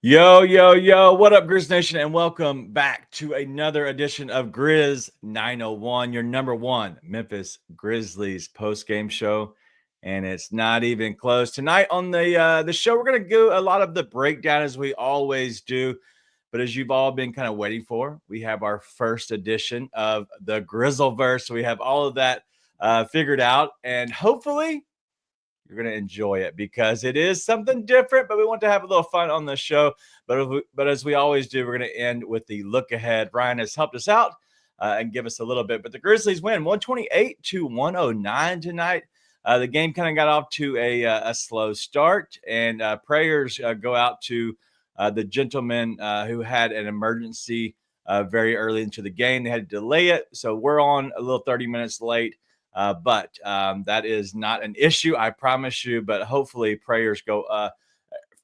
Yo, yo, yo, what up, Grizz Nation, and welcome back to another edition of Grizz 901, your number one Memphis Grizzlies post-game show, and it's not even close. Tonight on the show, we're going to do a lot of the breakdown as we always do, but as you've all been kind of waiting for, we have our first edition of the GrizzleVerse. So we have all of that figured out, and hopefully you're going to enjoy it because it is something different, but we want to have a little fun on the show. But as we always do, we're going to end with the look ahead. Ryan has helped us out and give us a little bit. But the Grizzlies win 128-109 tonight. The game kind of got off to a slow start, and prayers go out to the gentleman who had an emergency very early into the game. They had to delay it, so we're on a little 30 minutes late. But that is not an issue, I promise you. But hopefully prayers go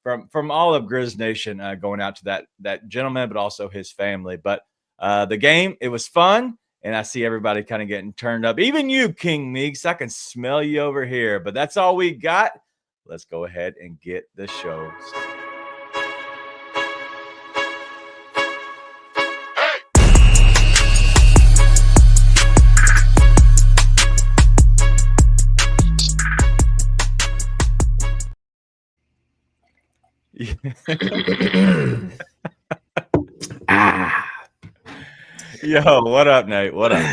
from all of Grizz Nation going out to that gentleman, but also his family. But the game, it was fun, and I see everybody kind of getting turned up. Even you, King Meeks, I can smell you over here. But that's all we got. Let's go ahead and get the show started. Yo, what up, Nate? What up?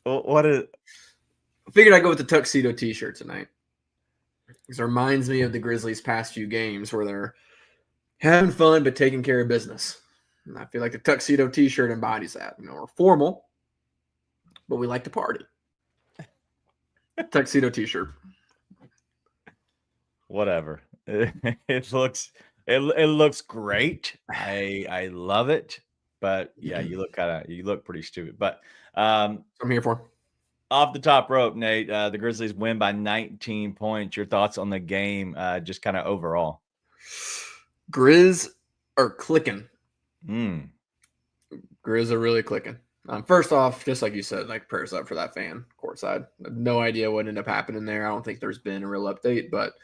What is? I figured I'd go with the tuxedo t-shirt tonight because it reminds me of the Grizzlies' past few games where they're having fun but taking care of business. And I feel like the tuxedo t-shirt embodies that. You know, we're formal, but we like to party. Tuxedo t-shirt. Whatever. It looks great. I love it. But yeah, you look pretty stupid. But I'm here for. Off the top rope, Nate, the Grizzlies win by 19 points. Your thoughts on the game, just kind of overall? Grizz are clicking. Grizz are really clicking. First off, just like you said, like prayers up for that fan courtside. No idea what ended up happening there. I don't think there's been a real update, but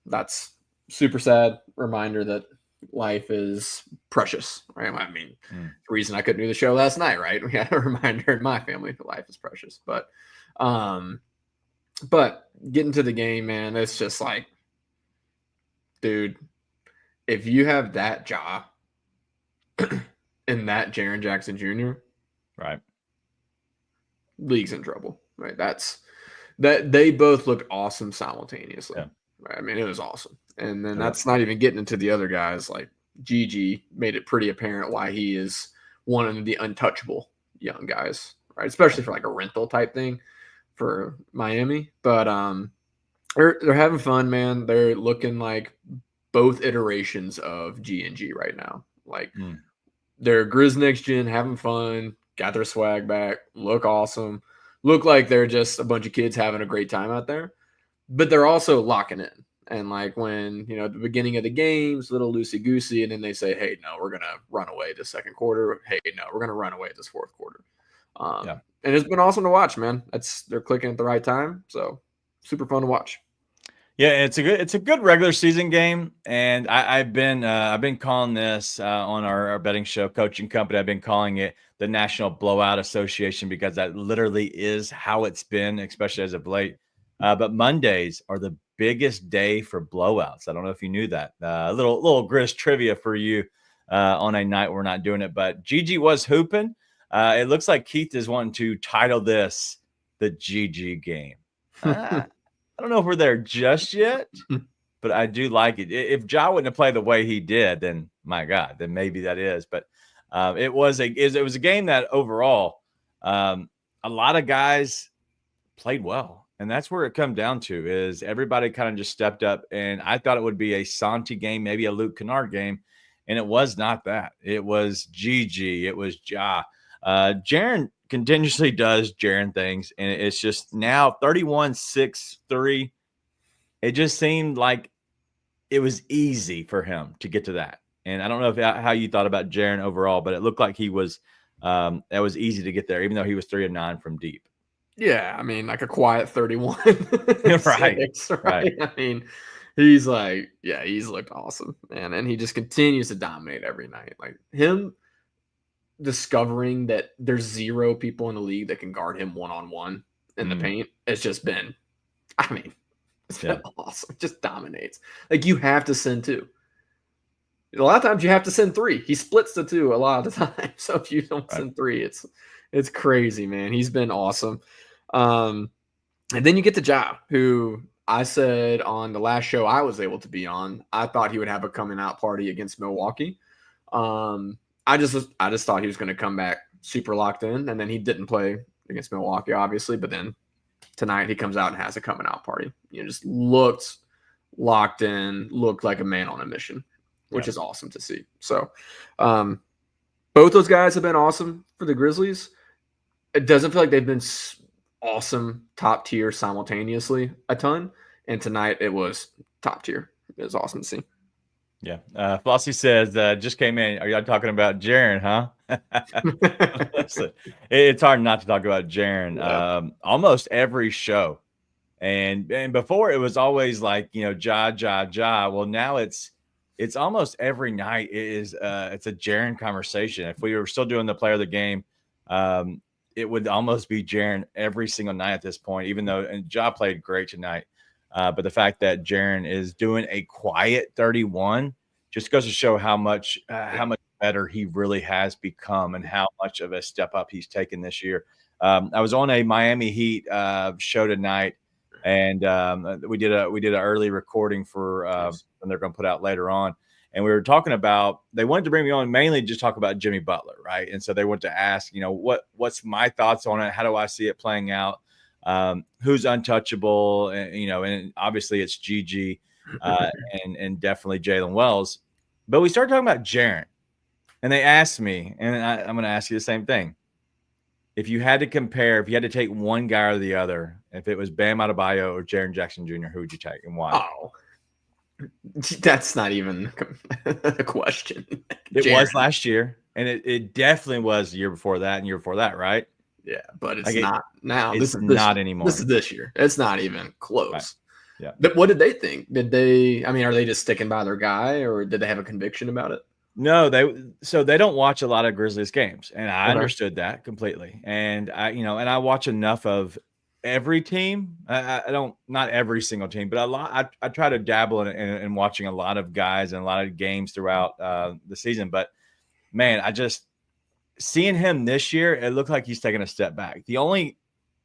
that's super sad reminder that life is precious, right? I mean, the reason I couldn't do the show last night, right? We had a reminder in my family that life is precious. But getting to the game, man, it's just like, dude, if you have that jaw and that Jaren Jackson Jr., right, league's in trouble, right? That they both looked awesome simultaneously. Yeah. Right? I mean, it was awesome. And then that's not even getting into the other guys. Like Gigi made it pretty apparent why he is one of the untouchable young guys, right? Especially for like a rental type thing for Miami. But they're having fun, man. They're looking like both iterations of G&G right now. Like they're Grizz next gen, having fun, got their swag back, look awesome, look like they're just a bunch of kids having a great time out there. But they're also locking in. And like when, you know, at the beginning of the games, a little loosey-goosey, and then they say, hey, no, we're going to run away this second quarter. Hey, no, we're going to run away this fourth quarter. And it's been awesome to watch, man. They're clicking at the right time. So super fun to watch. Yeah, it's a good regular season game. And I've been calling this on our betting show, Coaching Company. I've been calling it the National Blowout Association because that literally is how it's been, especially as of late. But Mondays are the biggest day for blowouts. I don't know if you knew that. Little Grizz trivia for you on a night we're not doing it. But Gigi was hooping. It looks like Keith is wanting to title this the Gigi game. I don't know if we're there just yet, but I do like it. If Ja wouldn't have played the way he did, then my God, then maybe that is. But it was a game that overall a lot of guys played well. And that's where it comes down to is everybody kind of just stepped up. And I thought it would be a Santi game, maybe a Luke Kennard game. And it was not that. It was Gigi. It was Ja. Jaren continuously does Jaren things. And it's just now 31-6-3. It just seemed like it was easy for him to get to that. And I don't know how you thought about Jaren overall, but it looked like he was that was easy to get there, even though he was 3 of 9 from deep. Yeah, I mean, like a quiet 31. Right. I mean, He's like, yeah, he's looked awesome, man. And he just continues to dominate every night. Like him discovering that there's 0 people in the league that can guard him one-on-one in the paint. It's just been, I mean, it's been awesome. Just dominates. Like you have to send 2. A lot of times you have to send 3. He splits the 2 a lot of the time. So if you don't send 3, it's crazy, man. He's been awesome. And then you get to Ja, who I said on the last show I was able to be on, I thought he would have a coming out party against Milwaukee. I just thought he was going to come back super locked in, and then he didn't play against Milwaukee, obviously. But then tonight he comes out and has a coming out party. Just looked locked in, looked like a man on a mission, which is awesome to see. So both those guys have been awesome for the Grizzlies. It doesn't feel like they've been awesome top tier simultaneously a ton. And tonight it was top tier. It was awesome to see. Yeah. Flossie says, just came in. Are y'all talking about Jaren, huh? Listen, it's hard not to talk about Jaren. Almost every show. And before it was always like, Ja. Well, now it's almost every night it's a Jaren conversation. If we were still doing the player of the game, it would almost be Jaren every single night at this point, even though Ja played great tonight. But the fact that Jaren is doing a quiet 31 just goes to show how much better he really has become and how much of a step up he's taken this year. I was on a Miami Heat show tonight, and we did an early recording for when they're going to put out later on. And we were talking about, they wanted to bring me on mainly just talk about Jimmy Butler, right? And so they wanted to ask, what's my thoughts on it? How do I see it playing out? Who's untouchable? And obviously it's Gigi and definitely Jalen Wells. But we started talking about Jaren, and they asked me, and I'm going to ask you the same thing. If you had to compare, if you had to take one guy or the other, if it was Bam Adebayo or Jaren Jackson Jr., who would you take and why? Oh, that's not even a question. It was last year, and it definitely was the year before that and year before that, right? Yeah, but it's not now. It's not anymore. This is this year. It's not even close. Right. Yeah. But what did they think? Are they just sticking by their guy, or did they have a conviction about it? No, they don't watch a lot of Grizzlies games, and I understood that completely. And I watch enough of every team. I don't, not every single team, but a lot. I try to dabble in watching a lot of guys and a lot of games throughout the season. But man, I just seeing him this year, it looked like he's taking a step back. The only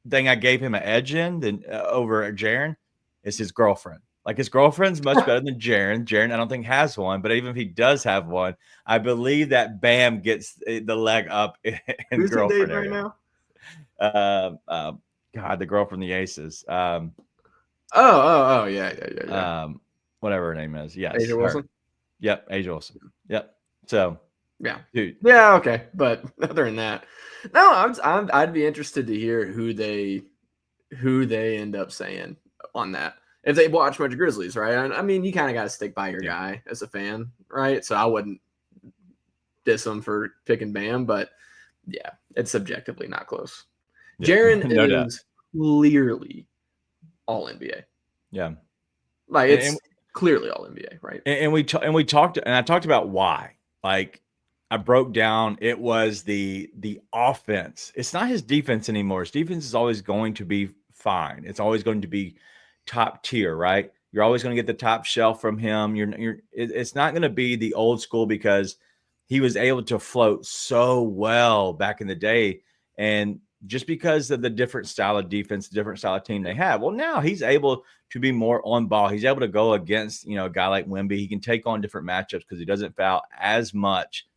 thing I gave him an edge in over Jaren is his girlfriend. Like his girlfriend's much better than Jaren. Jaren, I don't think has one, but even if he does have one, I believe that Bam gets the leg up in Who's girlfriend right now? God, the girl from the Aces. Yeah. Whatever her name is. Yes. A'ja Wilson. Yep, A'ja Wilson. Yep. So yeah, dude. Yeah, okay. But other than that, no, I'd be interested to hear who they end up saying on that. If they watch much Grizzlies, right? I mean, you kind of got to stick by your guy as a fan, right? So I wouldn't diss them for picking Bam, but yeah, it's subjectively not close. Yeah, Jaren is clearly all NBA. Yeah, like it's clearly all NBA, right? And we talked, and I talked about why. Like I broke down, it was the offense. It's not his defense anymore. His defense is always going to be fine. It's always going to be top tier, right? You're always going to get the top shelf from him. It's not going to be the old school because he was able to float so well back in the day. And just because of the different style of defense, different style of team they have, well, now he's able to be more on ball. He's able to go against, a guy like Wemby. He can take on different matchups because he doesn't foul as much.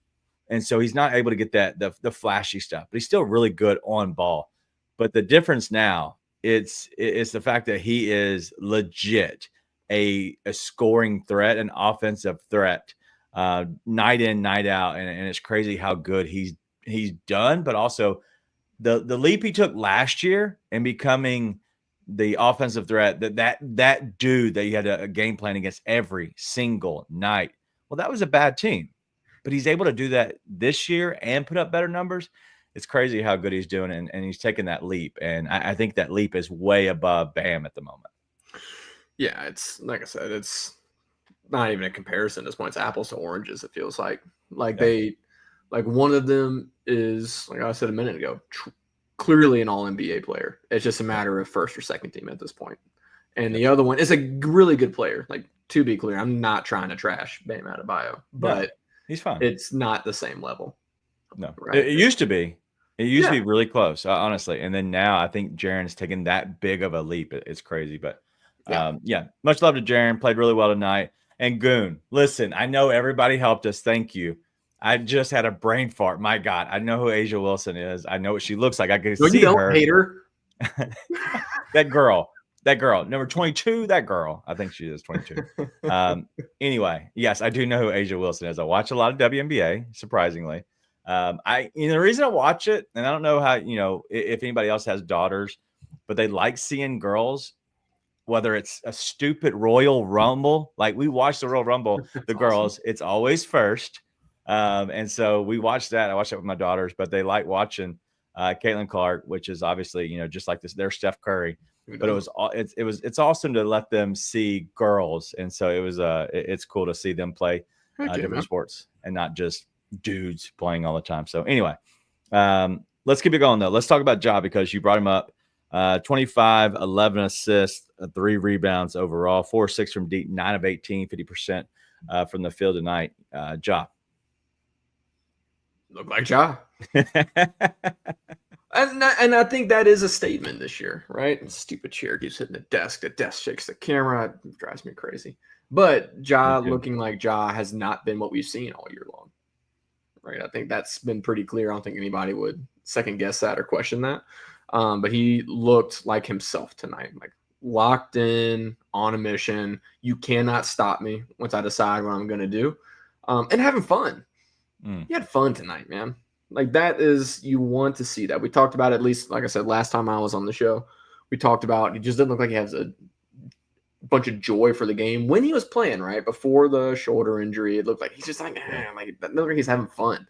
And so he's not able to get the flashy stuff, but he's still really good on ball. But the difference now, it's the fact that he is legit a scoring threat, an offensive threat, night in, night out. And it's crazy how good he's done, but also the leap he took last year and becoming the offensive threat, that dude that you had a game plan against every single night. Well, that was a bad team, but he's able to do that this year and put up better numbers. It's crazy how good he's doing, and he's taking that leap. And I think that leap is way above Bam at the moment. Yeah, it's like I said, it's not even a comparison at this point. It's apples to oranges. It feels like Yeah. like one of them is, like I said a minute ago, clearly an all NBA player. It's just a matter of first or second team at this point. And Yep. the other one is a really good player. Like, to be clear, I'm not trying to trash Bam Adebayo, No, but he's fine. it's not the same level. No, Right? it used to be. It used to Yeah. be really close, honestly. And then now I think Jaren's taken that big of a leap. It's crazy. But Yeah. yeah, much love to Jaren. Played really well tonight. And Goon, listen, I know everybody helped us. Thank you. I just had a brain fart. My God, I know who Asia Wilson is. I know what she looks like. I can No, you see don't her. hate her. That girl, number 22, that girl. I think she is 22. Anyway, yes, I do know who Asia Wilson is. I watch a lot of WNBA, surprisingly. The reason I watch it, and I don't know how, if anybody else has daughters, but they like seeing girls, whether it's a stupid Royal Rumble, like we watched the Royal Rumble, the That's girls, awesome. it's always first. And so we watched that. I watched that with my daughters, but they like watching Caitlin Clark, which is obviously, just like this, they're Steph Curry. But it's awesome to let them see girls, and so it's cool to see them play different sports and not just dudes playing all the time. So anyway, let's keep it going though. Let's talk about Ja because you brought him up. 25, 11 assists, 3 rebounds overall, 4-6 from deep, 9 of 18, 50% from the field tonight. Ja. Look like Ja. And I think that is a statement this year, right? And stupid chair keeps hitting the desk. The desk shakes the camera. It drives me crazy. But Ja looking like Ja has not been what we've seen all year long, right? I think that's been pretty clear. I don't think anybody would second guess that or question that. But he looked like himself tonight, like locked in, on a mission. You cannot stop me once I decide what I'm going to do. And having fun. He had fun tonight, man. Like that is, you want to see that. We talked about it, at least, like I said, last time I was on the show, we talked about, he just didn't look like he has a bunch of joy for the game when he was playing, right? Before the shoulder injury, it looked like he's just like, like that looked like he's having fun.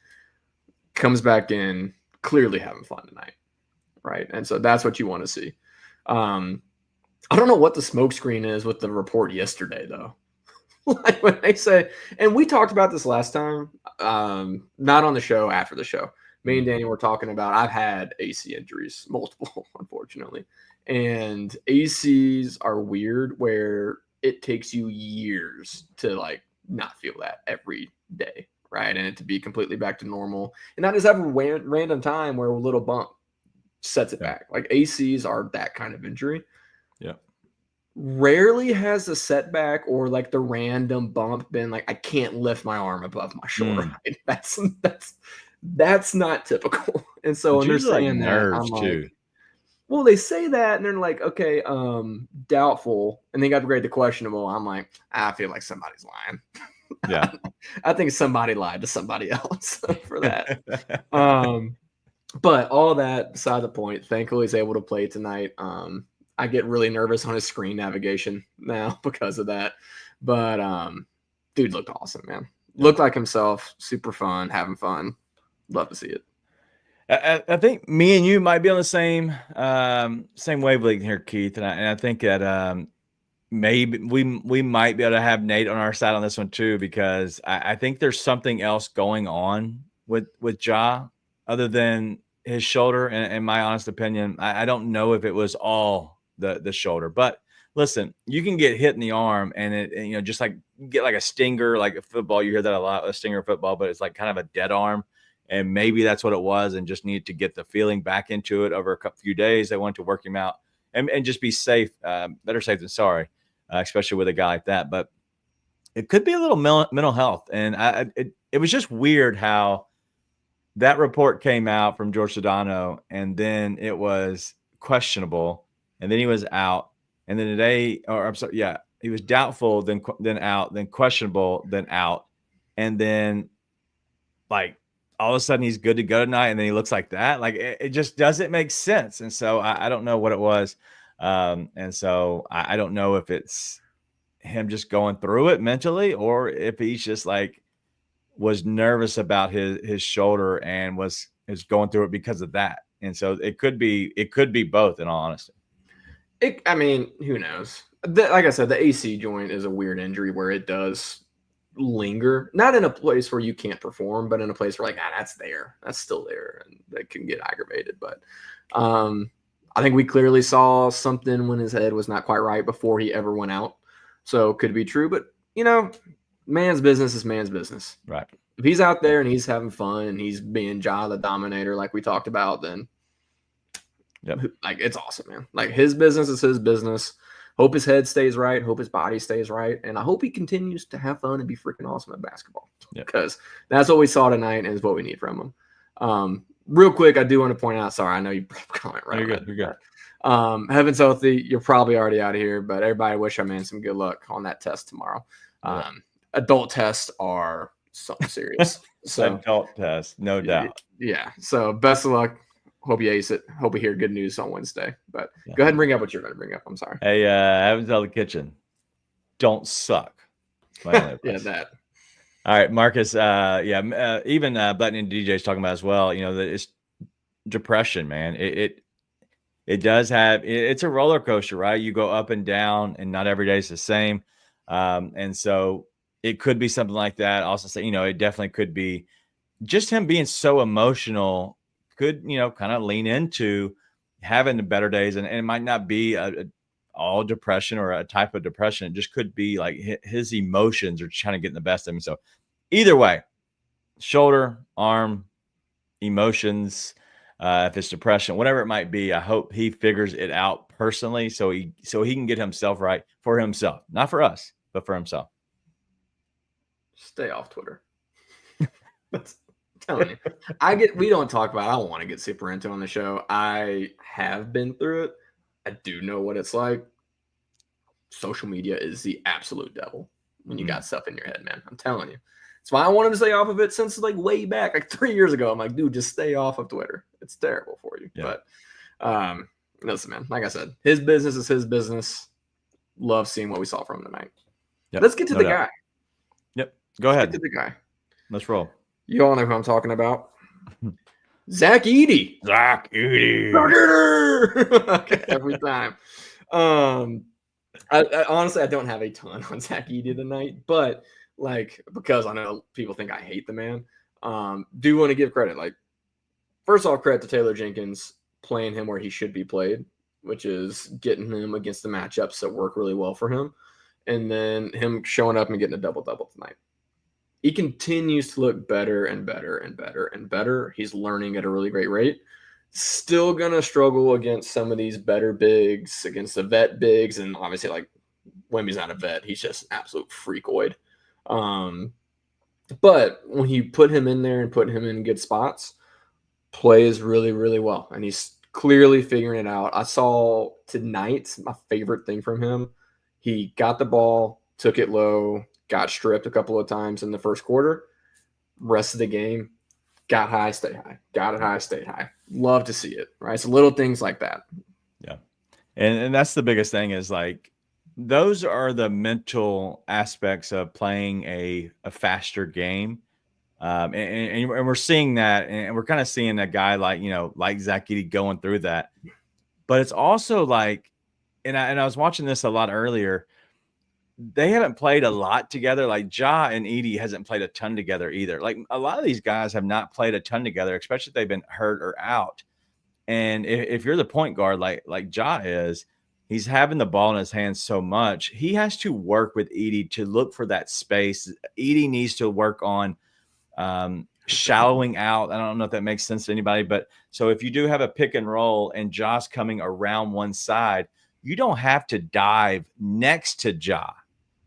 Comes back in, clearly having fun tonight, right? And so that's what you want to see. I don't know what the smokescreen is with the report yesterday, though. Like when they say, and we talked about this last time, not on the show, after the show. Me and Danny were talking about, I've had AC injuries, multiple, unfortunately. And ACs are weird where it takes you years to like not feel that every day, right? And it to be completely back to normal. And not just have a random time where a little bump sets it back. Like ACs are that kind of injury. Yeah. Rarely has a setback or like the random bump been like, I can't lift my arm above my shoulder. That's not typical. And so when they're saying that, I'm like, too. well, they say that and they're like, okay, doubtful, and they upgrade to questionable. I'm like, I feel like somebody's lying. Yeah. I think somebody lied to somebody else for that. But all that beside the point, thankfully he's able to play tonight. I get really nervous on his screen navigation now because of that. But dude looked awesome, man. Looked like himself, super fun, having fun. Love to see it. I think me and you might be on the same wavelength here, Keith, and I think that maybe we might be able to have Nate on our side on this one too, because I think there's something else going on with Ja other than his shoulder. And in my honest opinion, I don't know if it was all the shoulder, but listen, you can get hit in the arm and it just like get like a stinger, like a football. You hear that a lot, a stinger football, but it's like kind of a dead arm. And maybe that's what it was, and just needed to get the feeling back into it over a few days. They wanted to work him out and just be safe. Better safe than sorry, especially with a guy like that. But it could be a little mental health. And it was just weird how that report came out from George Sedano, and then it was questionable, and then he was out. And then today, or I'm sorry, yeah, he was doubtful, then out, then questionable, then out. And then like, all of a sudden he's good to go tonight, and then he looks like that. Like it just doesn't make sense. And so I don't know what it was. And so I don't know if it's him just going through it mentally, or if he's just like was nervous about his shoulder and is going through it because of that. And so it could be both, in all honesty. I mean, who knows? Like I said, the AC joint is a weird injury where it does linger, not in a place where you can't perform, but in a place where that's still there, and that can get aggravated. But I think we clearly saw something when his head was not quite right before he ever went out. So it could be true, but man's business is man's business. Right. If he's out there and he's having fun and he's being Ja the dominator like we talked about, then it's awesome, man. Like, his business is his business. Hope his head stays right. Hope his body stays right. And I hope he continues to have fun and be freaking awesome at basketball. Because that's what we saw tonight and is what we need from him. Real quick, I do want to point out, sorry, I know you comment right. You're good. Heaven's healthy. You're probably already out of here, but everybody wish our man some good luck on that test tomorrow. Adult tests are something serious. So adult tests, no doubt. Yeah. So best of luck. Hope you ace it. Hope we hear good news on Wednesday. But go ahead and bring up what you're going to bring up. I'm sorry. Hey, Heaven's Healthy Kitchen. Don't suck. That. All right, Marcus. Even Button and DJ's talking about as well. That it's depression, man. It does have. It's a roller coaster, right? You go up and down, and not every day is the same. And so it could be something like that. Also, say it definitely could be just him being so emotional. Could kind of lean into having the better days, and it might not be all depression or a type of depression. It just could be like his emotions are trying to get in the best of him. So either way, shoulder, arm, emotions, if it's depression, whatever it might be, I hope he figures it out personally so he can get himself right for himself, not for us, but for himself. Stay off Twitter. Telling you, we don't talk about. I don't want to get super into on the show. I have been through it. I do know what it's like. Social media is the absolute devil when you got stuff in your head, man. I'm telling you. That's why I wanted to stay off of it since way back, 3 years ago. I'm like, dude, just stay off of Twitter. It's terrible for you. Yeah. But listen, man, like I said, his business is his business. Love seeing what we saw from him tonight. Yep. Let's get to the guy. Yep. Go ahead. Let's get to the guy. Let's roll. You all know who I'm talking about. Zach Edey. Zach Edey. Okay, every time. I honestly, I don't have a ton on Zach Edey tonight, but because I know people think I hate the man, do want to give credit. First off, credit to Taylor Jenkins playing him where he should be played, which is getting him against the matchups that work really well for him, and then him showing up and getting a double-double tonight. He continues to look better and better and better and better. He's learning at a really great rate. Still going to struggle against some of these better bigs, against the vet bigs. And obviously, Wemby's not a vet. He's just an absolute freakoid. But when you put him in there and put him in good spots, plays really, really well. And he's clearly figuring it out. I saw tonight my favorite thing from him. He got the ball, took it low, got stripped a couple of times in the first quarter. Rest of the game, got high, stayed high. Got it high, stayed high. Love to see it, right? So little things like that. Yeah. And that's the biggest thing is those are the mental aspects of playing a faster game. And we're seeing that, and we're kind of seeing a guy like Zach Edey going through that. But it's also and I was watching this a lot earlier. They haven't played a lot together. Ja and Edey hasn't played a ton together either. A lot of these guys have not played a ton together, especially if they've been hurt or out. And if you're the point guard, like Ja is, he's having the ball in his hands so much. He has to work with Edey to look for that space. Edey needs to work on shallowing out. I don't know if that makes sense to anybody, but so if you do have a pick and roll and Ja's coming around one side, you don't have to dive next to Ja.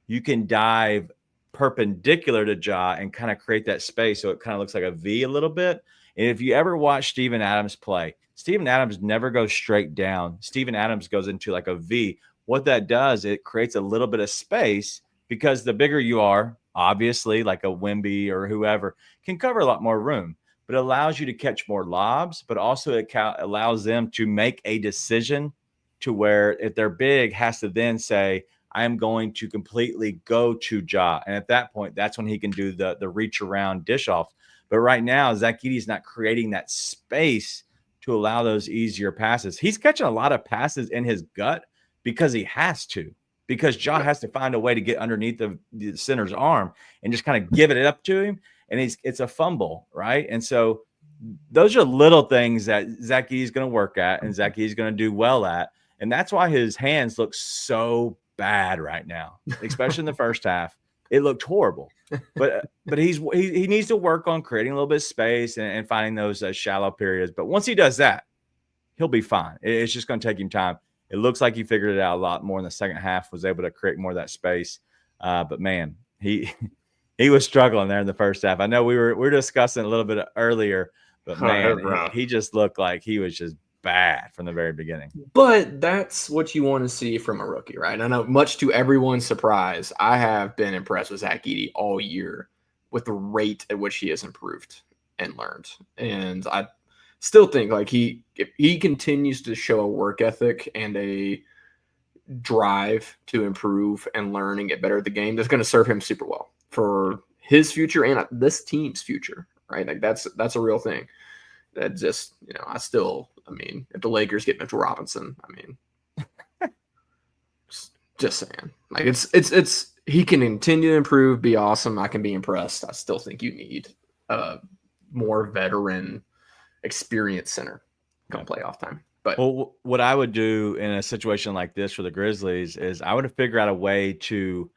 You can dive perpendicular to Ja and kind of create that space so it kind of looks like a V a little bit. And if you ever watch Steven Adams play, Steven Adams never goes straight down. Steven Adams goes into a V. What that does, it creates a little bit of space because the bigger you are, obviously, like a Wemby or whoever, can cover a lot more room. But it allows you to catch more lobs, but also it allows them to make a decision to where if they're big, has to then say, I am going to completely go to Ja. And at that point, that's when he can do the reach around dish off. But right now, Zach Edey's not creating that space to allow those easier passes. He's catching a lot of passes in his gut because he has to. because Ja has to find a way to get underneath the center's arm and just kind of give it up to him. And it's a fumble, right? And so those are little things that Zach Edey's going to work at and Zach Edey's going to do well at. And that's why his hands look so bad right now, especially in the first half. It looked horrible. But he needs to work on creating a little bit of space and finding those shallow periods. But once he does that, he'll be fine. It's just going to take him time. It looks like he figured it out a lot more in the second half, was able to create more of that space. But man, he was struggling there in the first half. I know we were discussing a little bit earlier, but man, he just looked like he was just bad from the very beginning. But that's what you want to see from a rookie, right? I know, much to everyone's surprise, I have been impressed with Zach Edey all year with the rate at which he has improved and learned. And I still think like if he continues to show a work ethic and a drive to improve and learn and get better at the game, that's going to serve him super well for his future and this team's future, right? Like that's a real thing. That just, I mean, if the Lakers get Mitchell Robinson, I mean, just saying, like it's he can continue to improve, be awesome. I can be impressed. I still think you need a more veteran, experienced center come playoff time. But what I would do in a situation like this for the Grizzlies is I would figure out a way to,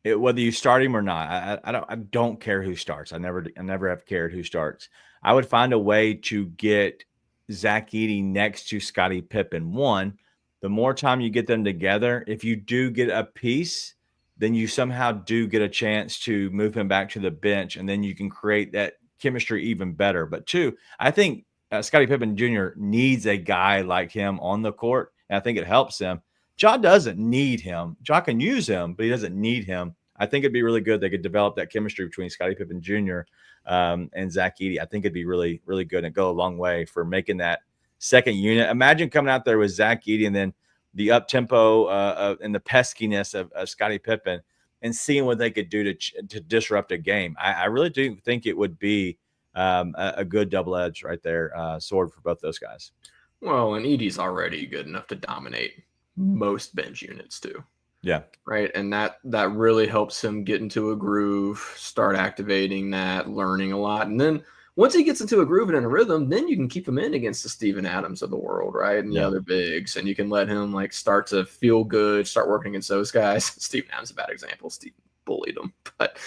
whether you start him or not. I don't care who starts. I never have cared who starts. I would find a way to get Zach Edey next to Scottie Pippen. One, the more time you get them together, if you do get a piece, then you somehow do get a chance to move him back to the bench, and then you can create that chemistry even better. But two, I think Scottie Pippen Jr. needs a guy like him on the court, and I think it helps him. Ja doesn't need him. Ja can use him, but he doesn't need him. I think it'd be really good. They could develop that chemistry between Scottie Pippen Jr. And Zach Edey. I think it'd be really, really good and go a long way for making that second unit. Imagine coming out there with Zach Edey and then the up-tempo and the peskiness of Scottie Pippen and seeing what they could do to disrupt a game. I really do think it would be a good double-edged right there sword for both those guys. Well, and Edey's already good enough to dominate most bench units too. Yeah. Right. And that really helps him get into a groove, start activating that, learning a lot. And then once he gets into a groove and in a rhythm, then you can keep him in against the Steven Adams of the world, right? And the other bigs. And you can let him like start to feel good, start working against those guys. Steven Adams is a bad example. Steven bullied him, but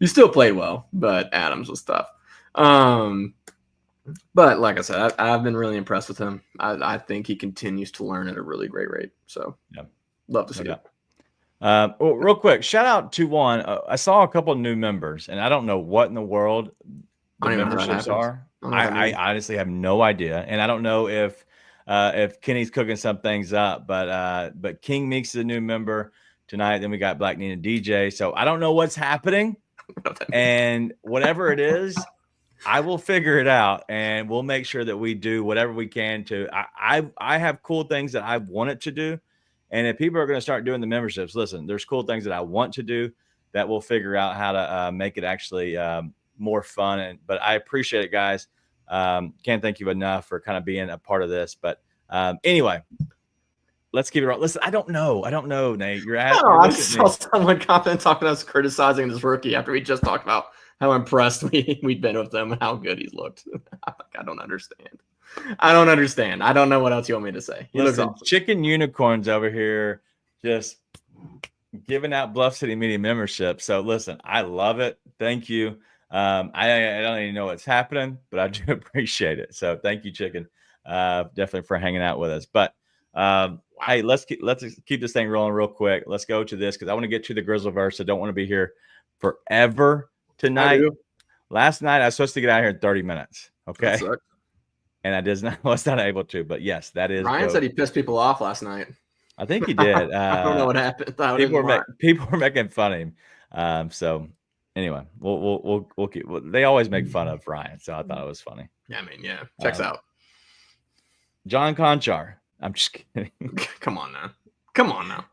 he still played well. But Adams was tough. But like I said, I've been really impressed with him. I think he continues to learn at a really great rate. So love to see it. Well, real quick, shout out to one. I saw a couple of new members, and I don't know what in the world the memberships are. I honestly have no idea, and I don't know if Kenny's cooking some things up. But King Meeks is a new member tonight. Then we got Black Nina DJ. So I don't know what's happening, and whatever it is, I will figure it out, and we'll make sure that we do whatever we can to. I have cool things that I wanted to do. And if people are going to start doing the memberships, listen, there's cool things that I want to do that we'll figure out how to make it actually more fun. But I appreciate it, guys. Can't thank you enough for kind of being a part of this. But anyway, let's keep it right. Listen, I don't know, Nate. I saw someone comment talking about us criticizing this rookie after we just talked about how impressed we'd been with him and how good he's looked. I don't understand. I don't know what else you want me to say. Listen, awesome. Chicken Unicorns over here just giving out Bluff City Media membership. So listen, I love it. Thank you. I don't even know what's happening, but I do appreciate it. So thank you, Chicken, definitely for hanging out with us. But hey, let's keep this thing rolling real quick. Let's go to this because I want to get to the GrizzleVerse. I don't want to be here forever tonight. Last night I was supposed to get out here in 30 minutes. Okay. And I was not able to, but yes, that is. Ryan said he pissed people off last night. I think he did. I don't know what happened. People were making fun of him. So anyway, we'll keep. They always make fun of Ryan, so I thought it was funny. Yeah, I mean, checks out. John Conchar. I'm just kidding. Come on now.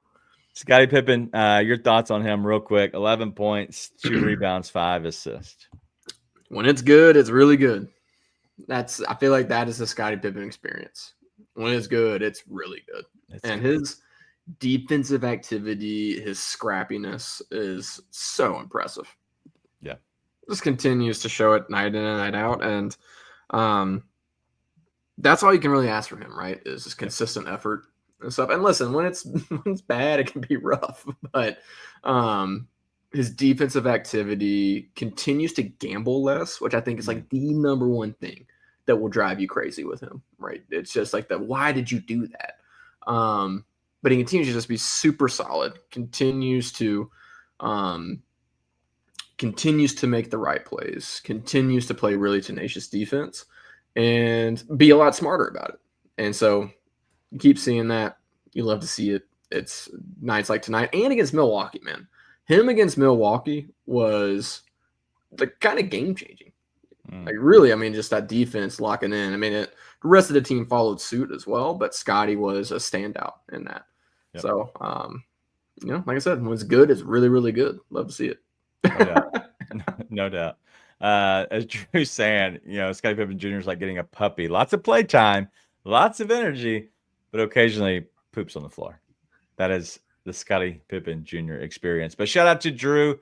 Scottie Pippen. Your thoughts on him, real quick? 11 points, 2 rebounds, 5 assists. When it's good, it's really good. I feel like that is the Scottie Pippen experience. When it's good, it's really good. And defensive activity, his scrappiness is so impressive. Yeah. Just continues to show it night in and night out. And that's all you can really ask from him, right? Is just consistent effort and stuff. And listen, when it's bad, it can be rough. But his defensive activity continues to gamble less, which I think is like the number one thing that will drive you crazy with him, right? It's just like why did you do that? But he continues to just be super solid, continues to make the right plays, continues to play really tenacious defense, and be a lot smarter about it. And so you keep seeing that. You love to see it. It's nights like tonight and against Milwaukee, man. Him against Milwaukee was the kind of game changing. Like really, I mean, just that defense locking in. I mean, the rest of the team followed suit as well, but Scotty was a standout in that. Yep. So, like I said, when it's good, it's really, really good. Love to see it. No doubt. No doubt. As Drew's saying, Scottie Pippen Jr. is like getting a puppy. Lots of play time, lots of energy, but occasionally poops on the floor. That is the Scottie Pippen Jr. experience. But shout out to Drew.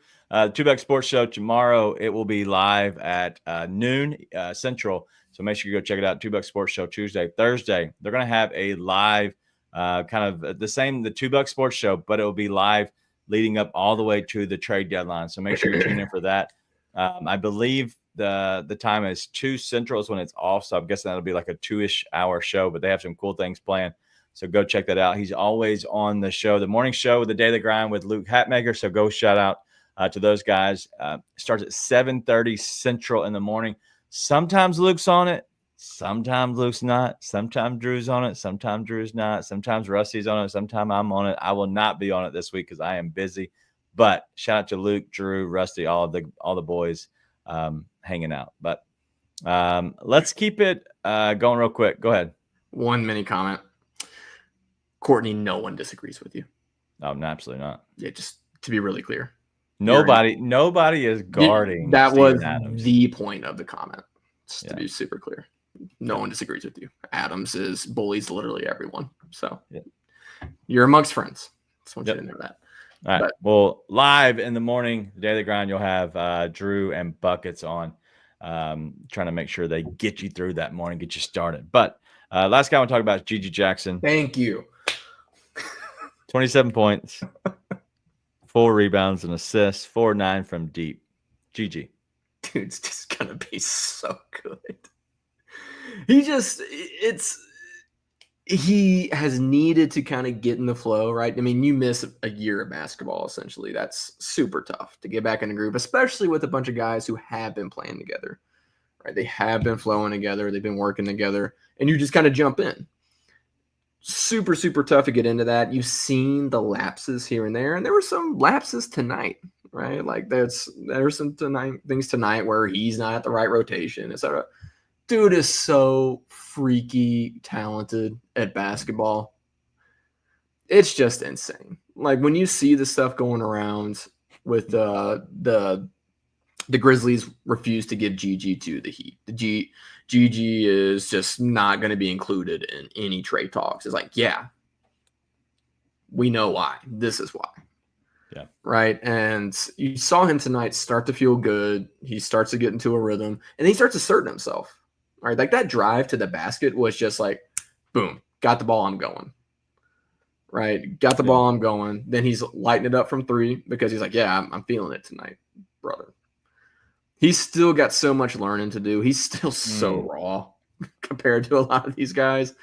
Two Buck Sports Show tomorrow. It will be live at noon Central. So make sure you go check it out. Two Buck Sports Show Tuesday, Thursday. They're going to have a live kind of the Two Buck Sports Show, but it will be live leading up all the way to the trade deadline. So make sure you tune in for that. I believe the time is 2 Central is when it's off. So I'm guessing that'll be like a 2-ish hour show, but they have some cool things planned. So go check that out. He's always on the show, the morning show with the Daily Grind with Luke Hatmaker. So go shout out to those guys. Starts at 7:30 Central in the morning. Sometimes Luke's on it. Sometimes Luke's not. Sometimes Drew's on it. Sometimes Drew's not. Sometimes Rusty's on it. Sometimes I'm on it. I will not be on it this week because I am busy. But shout out to Luke, Drew, Rusty, all the boys hanging out. But let's keep it going real quick. Go ahead. One mini comment. Courtney, no one disagrees with you. Oh, no, absolutely not. Yeah, just to be really clear. Nobody is guarding. That Steven was Adams. The point of the comment. Just to be super clear. No one disagrees with you. Adams bullies literally everyone. So you're amongst friends. Just want you to know that. All right. Well, live in the morning, Daily Grind, you'll have Drew and Buckets on, trying to make sure they get you through that morning, get you started. But last guy I want to talk about is Gigi Jackson. Thank you. 27 points, 4 rebounds and assists, 4-9 from deep. Gigi. Dude's just going to be so good. He has needed to kind of get in the flow, right? I mean, you miss a year of basketball, essentially. That's super tough to get back in a group, especially with a bunch of guys who have been playing together, right? They have been flowing together. They've been working together, and you just kind of jump in. Super, super tough to get into that. You've seen the lapses here and there, and there were some lapses tonight, right? Like there's some things tonight where he's not at the right rotation, etc. Dude is so freaky talented at basketball. It's just insane. Like when you see the stuff going around with the Grizzlies refuse to give Gigi to the Heat. Gigi is just not going to be included in any trade talks. It's like, yeah, we know why. This is why. Yeah. Right. And you saw him tonight start to feel good. He starts to get into a rhythm and he starts asserting himself. All right. Like that drive to the basket was just like, boom, got the ball. I'm going. Right. Got the ball. I'm going. Then he's lighting it up from 3 because he's like, yeah, I'm feeling it tonight, brother. He's still got so much learning to do. He's still so raw compared to a lot of these guys.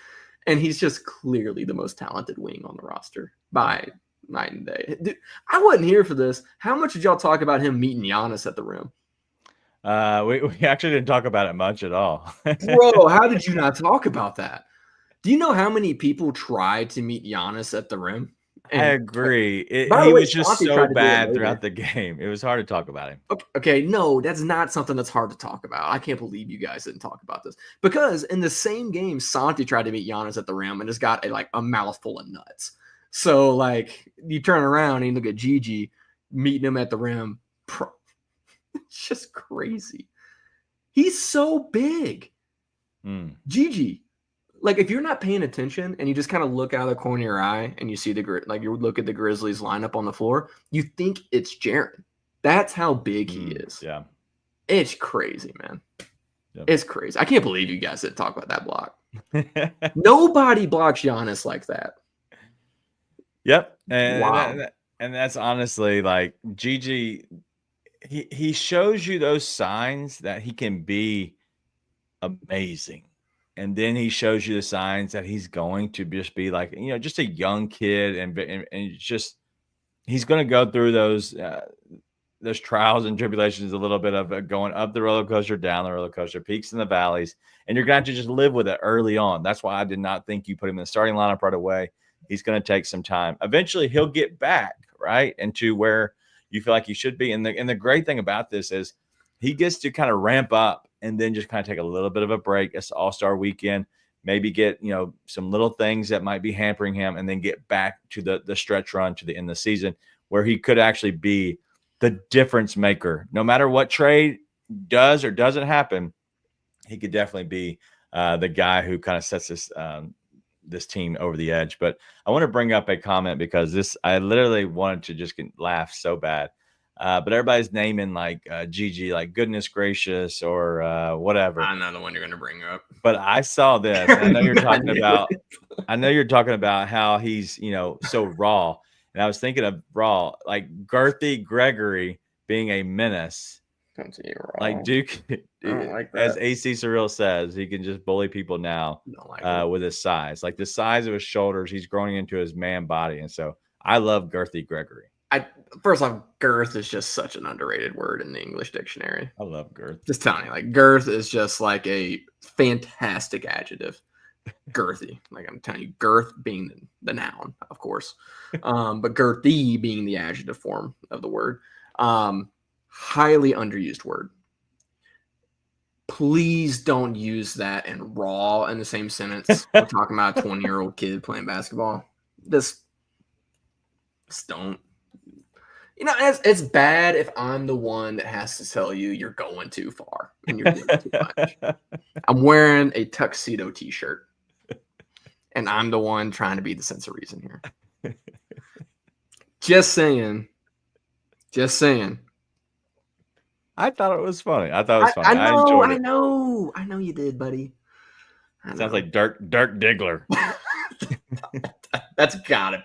And he's just clearly the most talented wing on the roster by night and day. Dude, I wasn't here for this. How much did y'all talk about him meeting Giannis at the rim? We actually didn't talk about it much at all. Bro, how did you not talk about that? Do you know how many people tried to meet Giannis at the rim? I agree. He was just so bad throughout the game. It was hard to talk about him. Okay, no, that's not something that's hard to talk about. I can't believe you guys didn't talk about this. Because in the same game, Santi tried to meet Giannis at the rim and just got a mouthful of nuts. So, you turn around and you look at Gigi meeting him at the rim. Bro, it's just crazy. He's so big. Gigi, like if you're not paying attention and you just kind of look out of the corner of your eye and you see you look at the Grizzlies lineup on the floor, you think it's Jaren. That's how big he is. Yeah. It's crazy, man. Yep. It's crazy. I can't believe you guys didn't talk about that block. Nobody blocks Giannis like that. Yep. Wow. And that's honestly like Gigi. He shows you those signs that he can be amazing. And then he shows you the signs that he's going to just be like, just a young kid. And just, he's going to go through those trials and tribulations, a little bit of going up the roller coaster, down the roller coaster, peaks and the valleys. And you're going to have to just live with it early on. That's why I did not think you put him in the starting lineup right away. He's going to take some time. Eventually he'll get back right into where you feel like he should be. And the great thing about this is he gets to kind of ramp up and then just kind of take a little bit of a break. It's All-Star weekend, maybe get, some little things that might be hampering him, and then get back to the stretch run to the end of the season where he could actually be the difference maker. No matter what trade does or doesn't happen, he could definitely be the guy who kind of sets this team over the edge. But I want to bring up a comment because I literally wanted to just laugh so bad. But everybody's naming like Gigi, like goodness gracious or whatever. I know the one you're going to bring up. But I saw this. And I know you're talking about. I know you're talking about how he's so raw. And I was thinking of raw, like Girthy Gregory being a menace. Don't see it wrong. Like Duke, as AC Surreal says, he can just bully people now with his size. Like the size of his shoulders, he's growing into his man body. And so I love Girthy Gregory. First off, girth is just such an underrated word in the English dictionary. I love girth. Just telling you, like girth is just like a fantastic adjective. Girthy, like I'm telling you, girth being the noun, of course, but girthy being the adjective form of the word. Highly underused word. Please don't use that and raw in the same sentence. We're talking about a 20-year-old kid playing basketball. Just don't. It's bad if I'm the one that has to tell you you're going too far and you're doing too much. I'm wearing a tuxedo t-shirt, and I'm the one trying to be the sense of reason here. Just saying. I thought it was funny. I enjoyed it. I know you did, buddy. Sounds like Dirk Diggler. That's gotta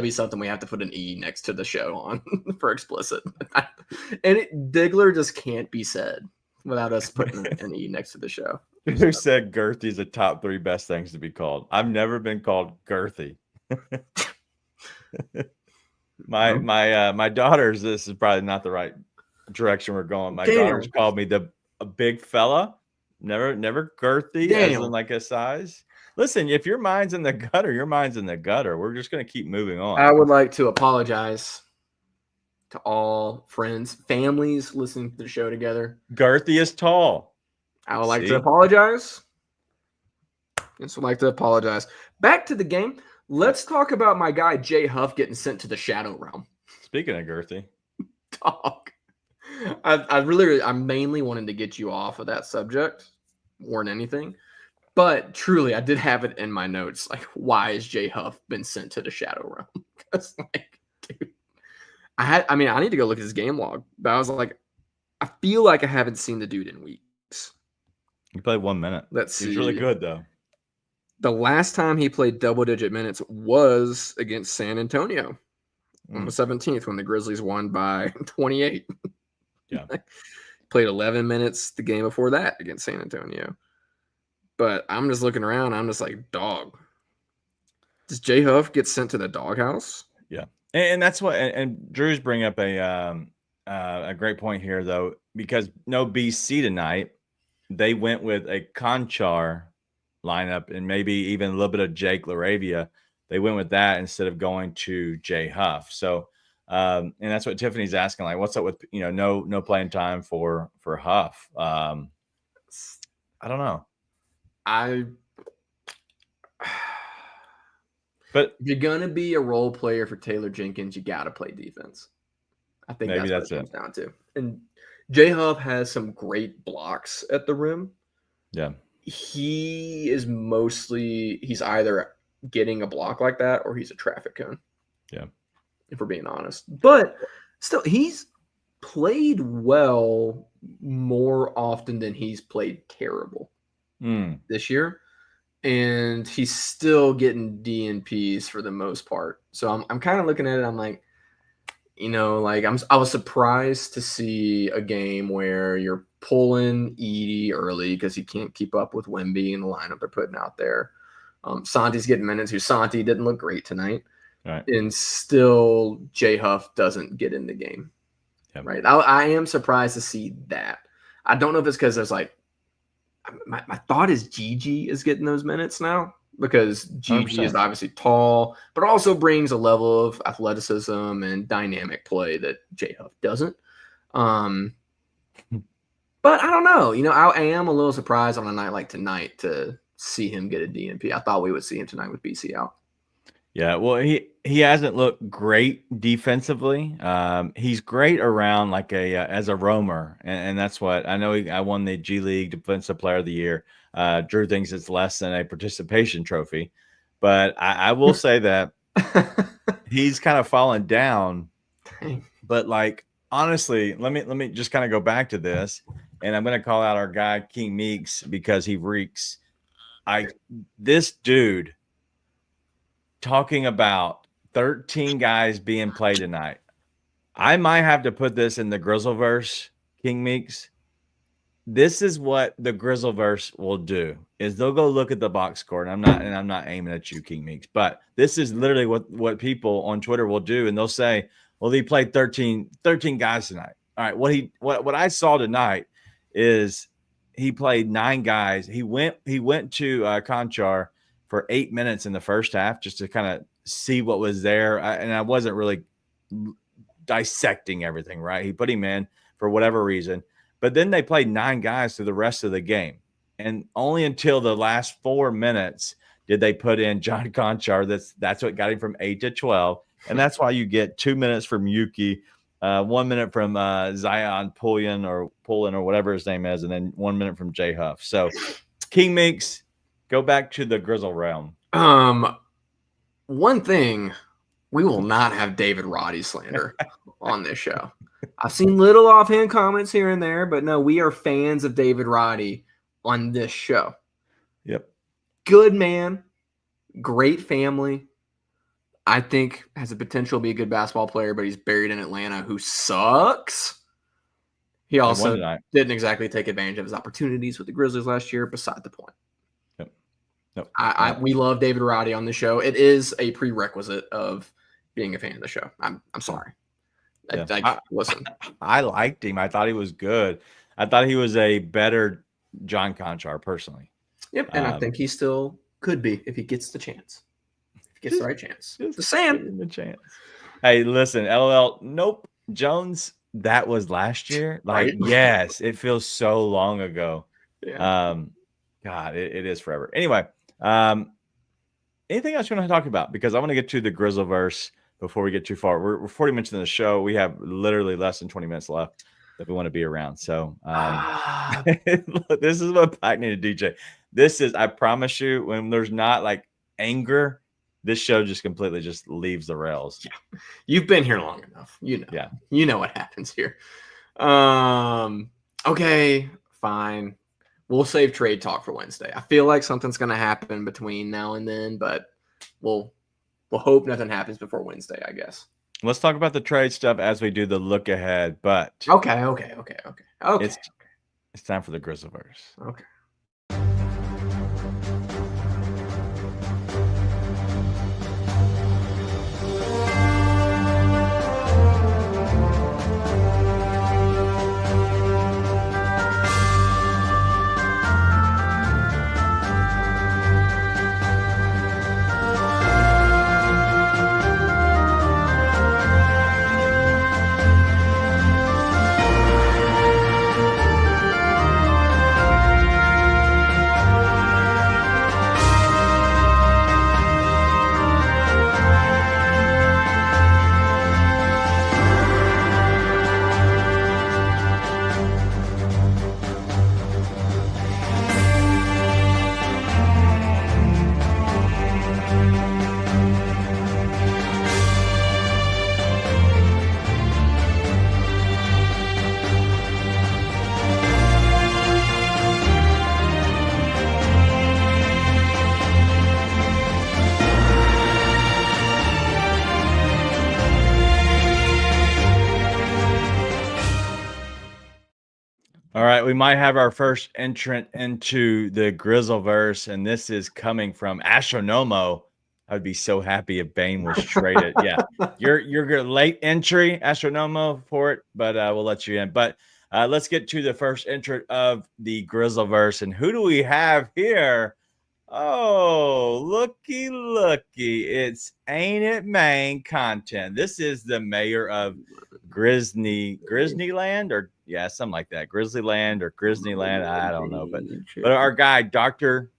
be something we have to put an E next to the show on for explicit. And Diggler just can't be said without us putting an E next to the show. Who said Girthy is the top 3 best things to be called? I've never been called Girthy. My daughters, this is probably not the right direction we're going. My daughters called me a big fella. Never Girthy as in like a size. Listen, if your mind's in the gutter, your mind's in the gutter. We're just going to keep moving on. I would like to apologize to all friends, families listening to the show together. Girthy is tall. I would like to apologize. Back to the game. Let's talk about my guy, Jay Huff, getting sent to the Shadow Realm. Speaking of Girthy. Dog. I mainly wanted to get you off of that subject more than anything. But truly, I did have it in my notes. Like, why has Jay Huff been sent to the Shadow Realm? Because, dude, I need to go look at his game log. But I was like, I feel like I haven't seen the dude in weeks. He played 1 minute. He's really good, though. The last time he played double-digit minutes was against San Antonio on the 17th when the Grizzlies won by 28. Yeah. Played 11 minutes the game before that against San Antonio. But I'm just looking around. I'm just like, dog. Does Jay Huff get sent to the doghouse? Yeah, and that's what. And Drew's bring up a great point here, though, because no BC tonight. They went with a Conchar lineup and maybe even a little bit of Jake LaRavia. They went with that instead of going to Jay Huff. So, and that's what Tiffany's asking. Like, what's up with no playing time for Huff? I don't know. But if you're gonna be a role player for Taylor Jenkins, you gotta play defense. I think maybe that's what it comes down to. And Jay Huff has some great blocks at the rim. Yeah, He is he's either getting a block like that or he's a traffic cone. Yeah. If we're being honest. But still, he's played well more often than he's played terrible this year. And he's still getting DNPs for the most part. So I'm kind of looking at it. I'm like, I was surprised to see a game where you're pulling Edey early because he can't keep up with Wemby and the lineup they're putting out there. Santi's getting minutes. Santi didn't look great tonight. Right. And still J Huff doesn't get in the game. Yep. Right. I am surprised to see that. I don't know if it's because there's my thought is Gigi is getting those minutes now because Gigi 100%. Is obviously tall, but also brings a level of athleticism and dynamic play that J Huff doesn't. But I don't know. I am a little surprised on a night like tonight to see him get a DNP. I thought we would see him tonight with BC out. Yeah, well, he hasn't looked great defensively. He's great around as a roamer, and that's what I know. I won the G League Defensive Player of the Year. Drew thinks it's less than a participation trophy, but I will say that he's kind of fallen down. But honestly, let me just kind of go back to this, and I'm going to call out our guy King Meeks because he reeks. This dude. Talking about 13 guys being played tonight. I might have to put this in the GrizzleVerse, King Meeks. This is what the GrizzleVerse will do is they'll go look at the box score. And I'm not aiming at you, King Meeks, but this is literally what people on Twitter will do. And they'll say, well, he played 13 guys tonight. All right. What I saw tonight is he played 9 guys. He went to Conchar for 8 minutes in the first half just to kind of see what was there. And I wasn't really dissecting everything, right? He put him in for whatever reason. But then they played 9 guys through the rest of the game. And only until the last 4 minutes did they put in John Conchar. That's what got him from 8 to 12. And that's why you get 2 minutes from Yuki, 1 minute from Zion Pullian or whatever his name is, and then 1 minute from J Huff. So King Meeks, go back to the Grizzle realm. One thing, we will not have David Roddy slander on this show. I've seen little offhand comments here and there, but no, we are fans of David Roddy on this show. Yep. Good man, great family. I think has the potential to be a good basketball player, but he's buried in Atlanta, who sucks. He also didn't exactly take advantage of his opportunities with the Grizzlies last year, beside the point. Nope. We love David Roddy on the show. It is a prerequisite of being a fan of the show. I'm sorry. Yeah. Listen. I liked him. I thought he was good. I thought he was a better John Conchar personally. Yep, and I think he still could be if he gets the chance. If he gets the right chance. Just saying. The chance. Hey, listen, LOL. Nope. Jones, that was last year. Right? Yes, it feels so long ago. Yeah. God, it is forever. Anyway, anything else you want to talk about? Because I want to get to the GrizzleVerse before we get too far. We're 40 minutes into the show. We have literally less than 20 minutes left if we want to be around. So this is what Pac needed to DJ. This is, I promise you, when there's not anger, this show just completely just leaves the rails. Yeah. You've been here long enough. Yeah. You know what happens here. Okay, fine. We'll save trade talk for Wednesday. I feel like something's going to happen between now and then, but we'll hope nothing happens before Wednesday, I guess. Let's talk about the trade stuff as we do the look ahead. But okay. It's time for the GrizzleVerse. Okay. right, we might have our first entrant into the GrizzleVerse, and this is coming from Astronomo. I would be so happy if Bane was traded. Yeah, you're late entry, Astronomo, for it, but we'll let you in. But let's get to the first entrant of the GrizzleVerse, and who do we have here? Oh, looky. It's Ain't It Man content. This is the mayor of Grizzlyland, or yeah, something like that. Grizzlyland or Grizzlyland. I don't know. But our guy, Dr.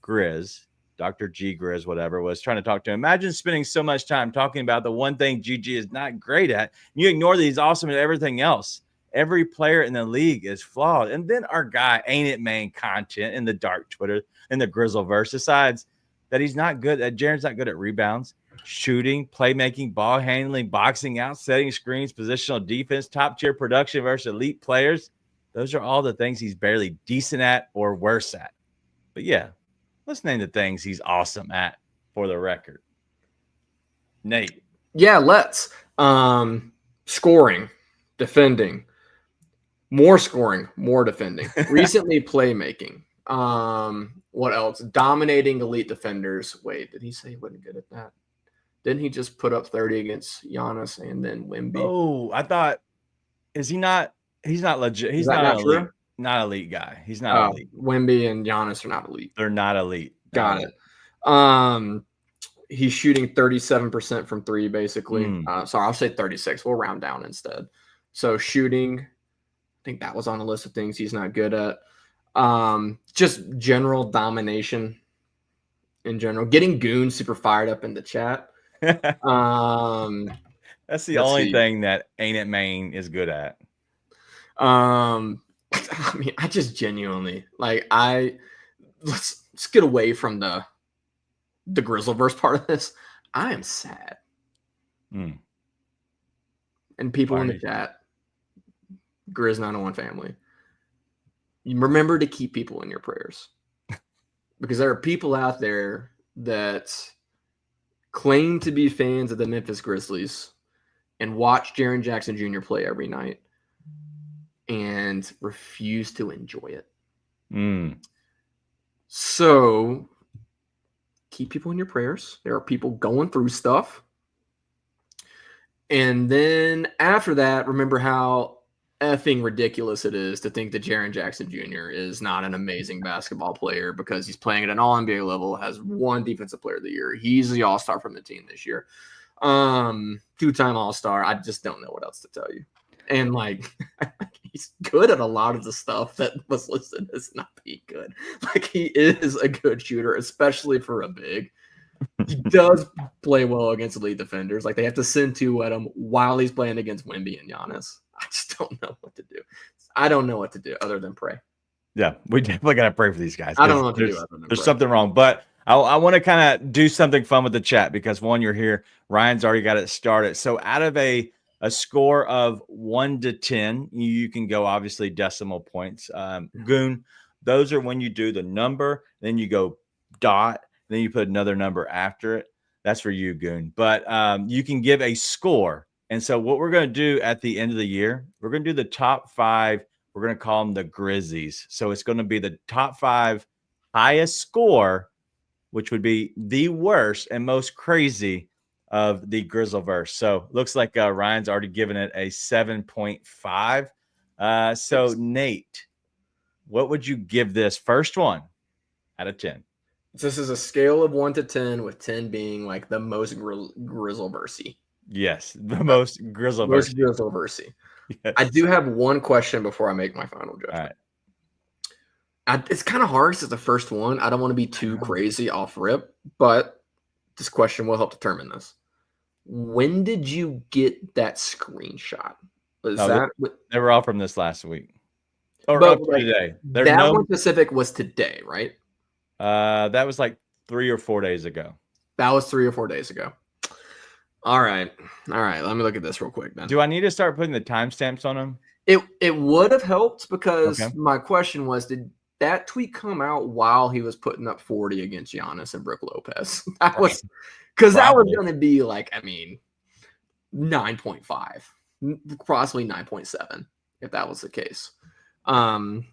Grizz, Dr. G Grizz, whatever, was trying to talk to him. Imagine spending so much time talking about the one thing GG is not great at. You ignore that he's awesome at everything else. Every player in the league is flawed. And then our guy, Ain't It Man content in the dark Twitter, in the GrizzleVerse, decides that he's not good at Jaren's not good at rebounds, shooting, playmaking, ball handling, boxing out, setting screens, positional defense, top tier production versus elite players. Those are all the things he's barely decent at or worse at. But yeah, let's name the things he's awesome at for the record. Nate. Yeah, let's. Scoring, defending, more scoring, more defending. Recently, playmaking. What else? Dominating elite defenders. Wait, did he say he wasn't good at that? Didn't he just put up 30 against Giannis and then Wemby? Oh, I thought, is he not? He's not legit. He's not elite. True? Not elite guy. He's not elite. Wemby and Giannis are not elite. They're not elite. Got it. He's shooting 37% from three, basically. Sorry, I'll say 36. We'll round down instead. So shooting, I think that was on the list of things he's not good at. Just general domination in general. Getting Goon super fired up in the chat. That's the only thing that Ain't It Main is good at. I mean, I just genuinely let's get away from the GrizzleVerse part of this. I am sad. And people in the chat, Grizz 901 family, remember to keep people in your prayers, because there are people out there that claim to be fans of the Memphis Grizzlies and watch Jaren Jackson Jr. play every night and refuse to enjoy it. So keep people in your prayers. There are people going through stuff. And then after that, remember how effing ridiculous it is to think that Jaren Jackson Jr. is not an amazing basketball player because he's playing at an all-NBA level, has one defensive player of the year. He's the all-star from the team this year. Two-time all-star. I just don't know what else to tell you. And he's good at a lot of the stuff that was listed as not being good. He is a good shooter, especially for a big. He does play well against elite defenders. They have to send two at him while he's playing against Wemby and Giannis. I just don't know what to do. I don't know what to do other than pray. Yeah, we definitely got to pray for these guys. I don't know what to do other than there's something wrong. But I want to kind of do something fun with the chat because, one, you're here. Ryan's already got it started. So out of a score of 1 to 10, you can go obviously decimal points. Goon, those are when you do the number, then you go dot, then you put another number after it. That's for you, Goon. But you can give a score. And so what we're going to do at the end of the year, we're going to do the top 5. We're going to call them the Grizzlies. So it's going to be the top 5 highest score, which would be the worst and most crazy of the GrizzleVerse. So looks like Ryan's already given it a 7.5. So Nate, what would you give this first one out of 10? This is a scale of 1 to 10, with 10 being the most GrizzleVerse-y. Yes, the most GrizzleVerse. Most GrizzleVerse. Yes. I do have one question before I make my final judgment. All right. It's kind of hard because it's the first one. I don't want to be too crazy off rip, but this question will help determine this. When did you get that screenshot? They were all from this last week. Or up to today. That one specific was today, right? That was 3 or 4 days ago. That was 3 or 4 days ago. All right. Let me look at this real quick then. Do I need to start putting the timestamps on them? It would have helped because my question was, did that tweet come out while he was putting up 40 against Giannis and Brook Lopez? That was because that was going to be 9.5, possibly 9.7 if that was the case. Um,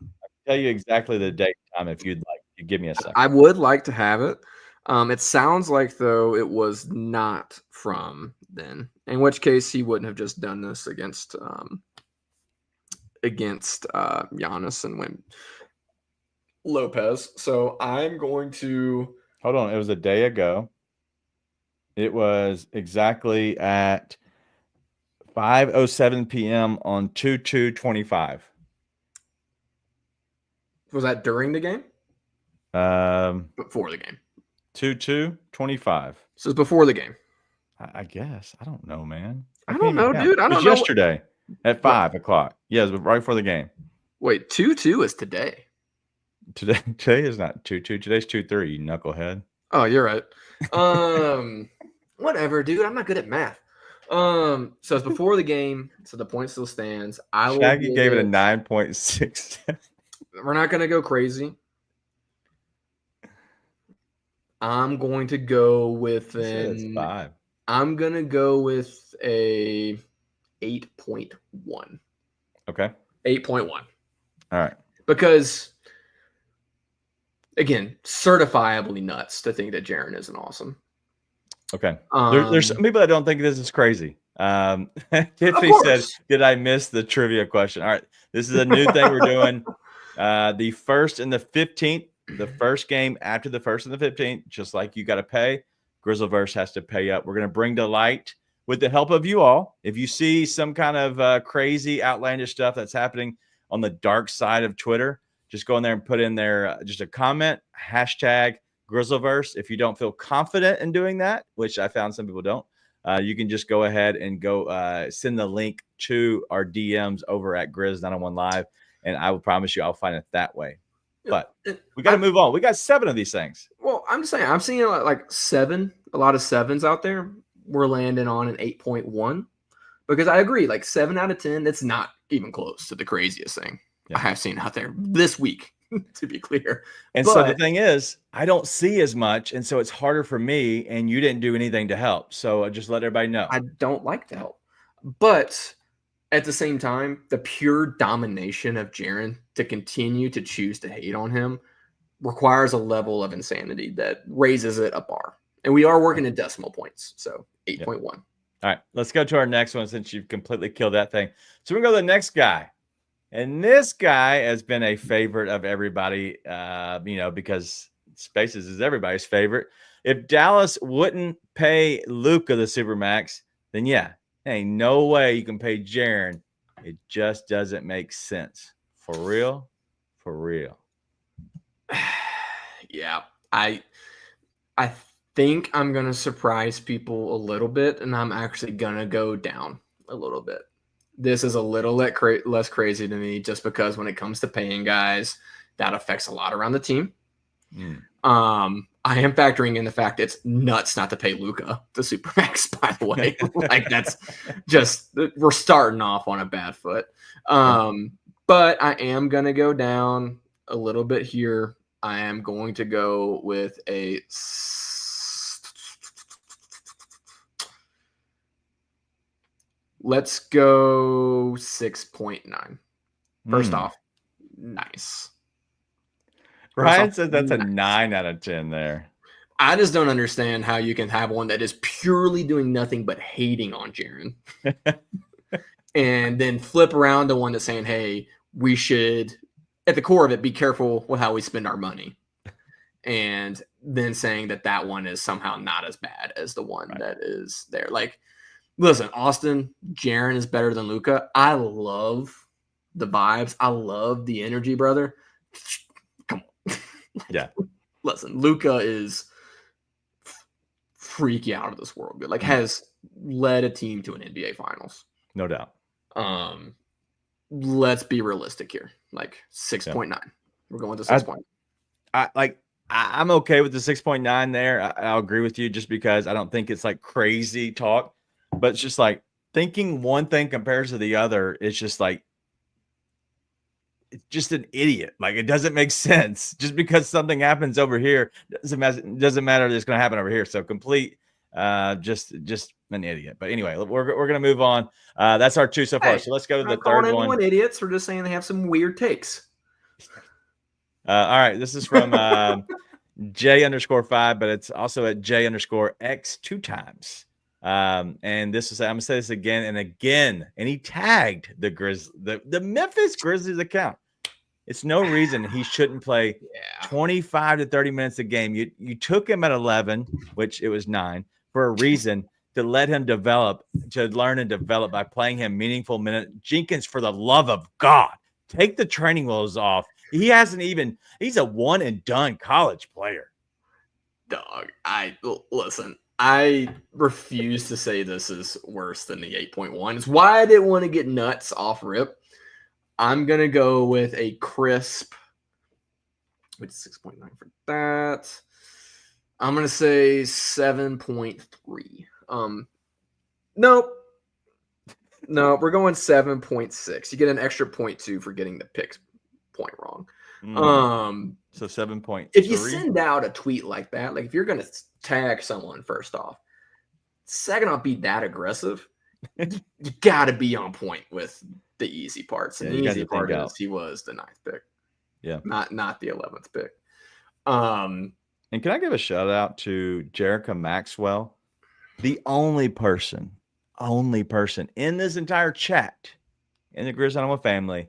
Tell you exactly the date and time if you'd like. You give me a second. I would like to have it. It sounds like though it was not from then, in which case he wouldn't have just done this against Giannis and went Lopez. So I'm going to Hold on. It was a day ago. It was exactly at 5:07 p.m. on 2/2/25. Was that during the game? Before the game. 2/2/25. So it's before the game. I guess. I don't know, man. I can't don't even know, count. dude. I It was don't know. yesterday at 5 o'clock. Yeah, it was right before the game. Wait, 2-2 is today. Today is not 2/2. Today's 2/3, you knucklehead. Oh, you're right. Whatever, dude. I'm not good at math. So it's before the game, so the point still stands. Shaggy gave it a 9.6. We're not gonna go crazy. I'm going to go with It's 5. I'm gonna go with a 8.1. Okay. 8.1. All right. Because again, certifiably nuts to think that Jaren isn't awesome. Okay. There's some people that don't think this is crazy. Tiffany said, "Did I miss the trivia question?" All right. This is a new thing we're doing. The 1st and the 15th, the first game after the 1st and the 15th, just like you got to pay, GrizzleVerse has to pay up. We're going to bring to light, with the help of you all, if you see some kind of crazy, outlandish stuff that's happening on the dark side of Twitter, just go in there and put in there just a comment, hashtag GrizzleVerse. If you don't feel confident in doing that, which I found some people don't, you can just go ahead and go send the link to our DMs over at Grizz 901 Live, and I will promise you I'll find it that way. But we got to move on. We got 7 of these things. Well, I'm just saying, I'm seeing like 7, a lot of 7s out there. We're landing on an 8.1 because I agree, like 7 out of 10, that's not even close to the craziest thing I have seen out there this week, to be clear. And so the thing is, I don't see as much, and so it's harder for me, and you didn't do anything to help. So I just let everybody know. I don't like to help. But at the same time, the pure domination of Jaren to continue to choose to hate on him requires a level of insanity that raises it a bar. And we are working at decimal points. So 8.1. All right, let's go to our next one since you've completely killed that thing. So we're going to go to the next guy. And this guy has been a favorite of everybody, because Spaces is everybody's favorite. If Dallas wouldn't pay Luka the Supermax, then ain't no way you can pay Jaren. It just doesn't make sense. For real? For real. Yeah. I think I'm going to surprise people a little bit, and I'm actually going to go down a little bit. This is a little less crazy to me just because when it comes to paying guys, that affects a lot around the team. I am factoring in the fact it's nuts not to pay Luka the Supermax, by the way. Like, that's just, we're starting off on a bad foot. But I am going to go down a little bit here. I am going to go with a let's go 6.9. First off, nice. Ryan says that's a 9 out of 10 there. I just don't understand how you can have one that is purely doing nothing but hating on Jaren. And then flip around to one that's saying, hey, we should, at the core of it, be careful with how we spend our money. And then saying that one is somehow not as bad as the one that is there. Like, listen, Austin, Jaren is better than Luka. I love the vibes. I love the energy, brother. Come on. Yeah. Listen, Luka is freaky out of this world. Like, has led a team to an NBA Finals. No doubt. Let's be realistic here. Like 6.9. Yeah. We're going to 6.9. I'm okay with the 6.9 there. I'll agree with you just because I don't think it's like crazy talk, but it's just like thinking one thing compares to the other. It's just like, it's just an idiot. Like, it doesn't make sense. Just because something happens over here doesn't matter that it's going to happen over here. So complete Just an idiot. But anyway, we're gonna move on. That's our 2 so far. So let's go to the third one. Anyone idiots? We're just saying they have some weird takes. All right, this is from J_5, but it's also at J_X 2 times. And this is, I'm gonna say this again and again, and he tagged the Memphis Grizzlies account. It's no reason he shouldn't play 25 to 30 minutes a game. You took him at 11, which it was 9, for a reason, to let him develop, to learn and develop by playing him meaningful minutes. Jenkins, for the love of God, take the training wheels off. He's a one and done college player. Dog, listen. I refuse to say this is worse than the 8.1. It's why I didn't want to get nuts off rip. I'm going to go with a crisp, which is 6.9 for that. I'm going to say 7.3. Nope. No, we're going 7.6. You get an extra 0.2 for getting the pick point wrong. So 7.3. If you send out a tweet like that, like if you're going to tag someone first off, second off, be that aggressive, you got to be on point with the easy parts. And the easy part is he was the 9th pick. Yeah. Not the 11th pick. And can I give a shout out to Jerica Maxwell, the only person in this entire chat in the Grizz Animal family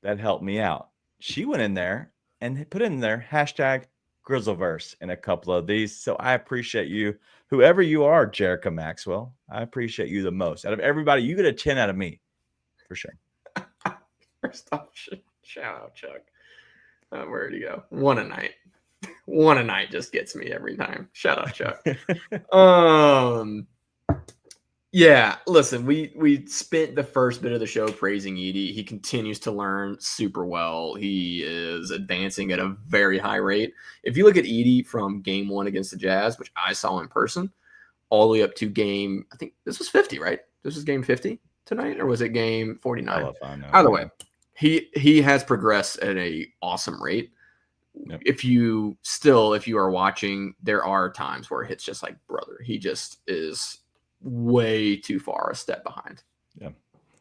that helped me out. She went in there and put in there #GrizzleVerse in a couple of these. So I appreciate you, whoever you are, Jerica Maxwell. I appreciate you the most. Out of everybody, you get a 10 out of me for sure. First off, shout out Chuck. Where'd he go? One a night just gets me every time. Shout out Chuck. Yeah, listen, we spent the first bit of the show praising Edey. He continues to learn super well. He is advancing at a very high rate. If you look at Edey from game 1 against the Jazz, which I saw in person, all the way up to game, I think this was 50, right? This was game 50 tonight, or was it game 49? Either way, he has progressed at a awesome rate. Yep. If you are watching, there are times where it's just like, brother, he just is way too far a step behind. Yeah.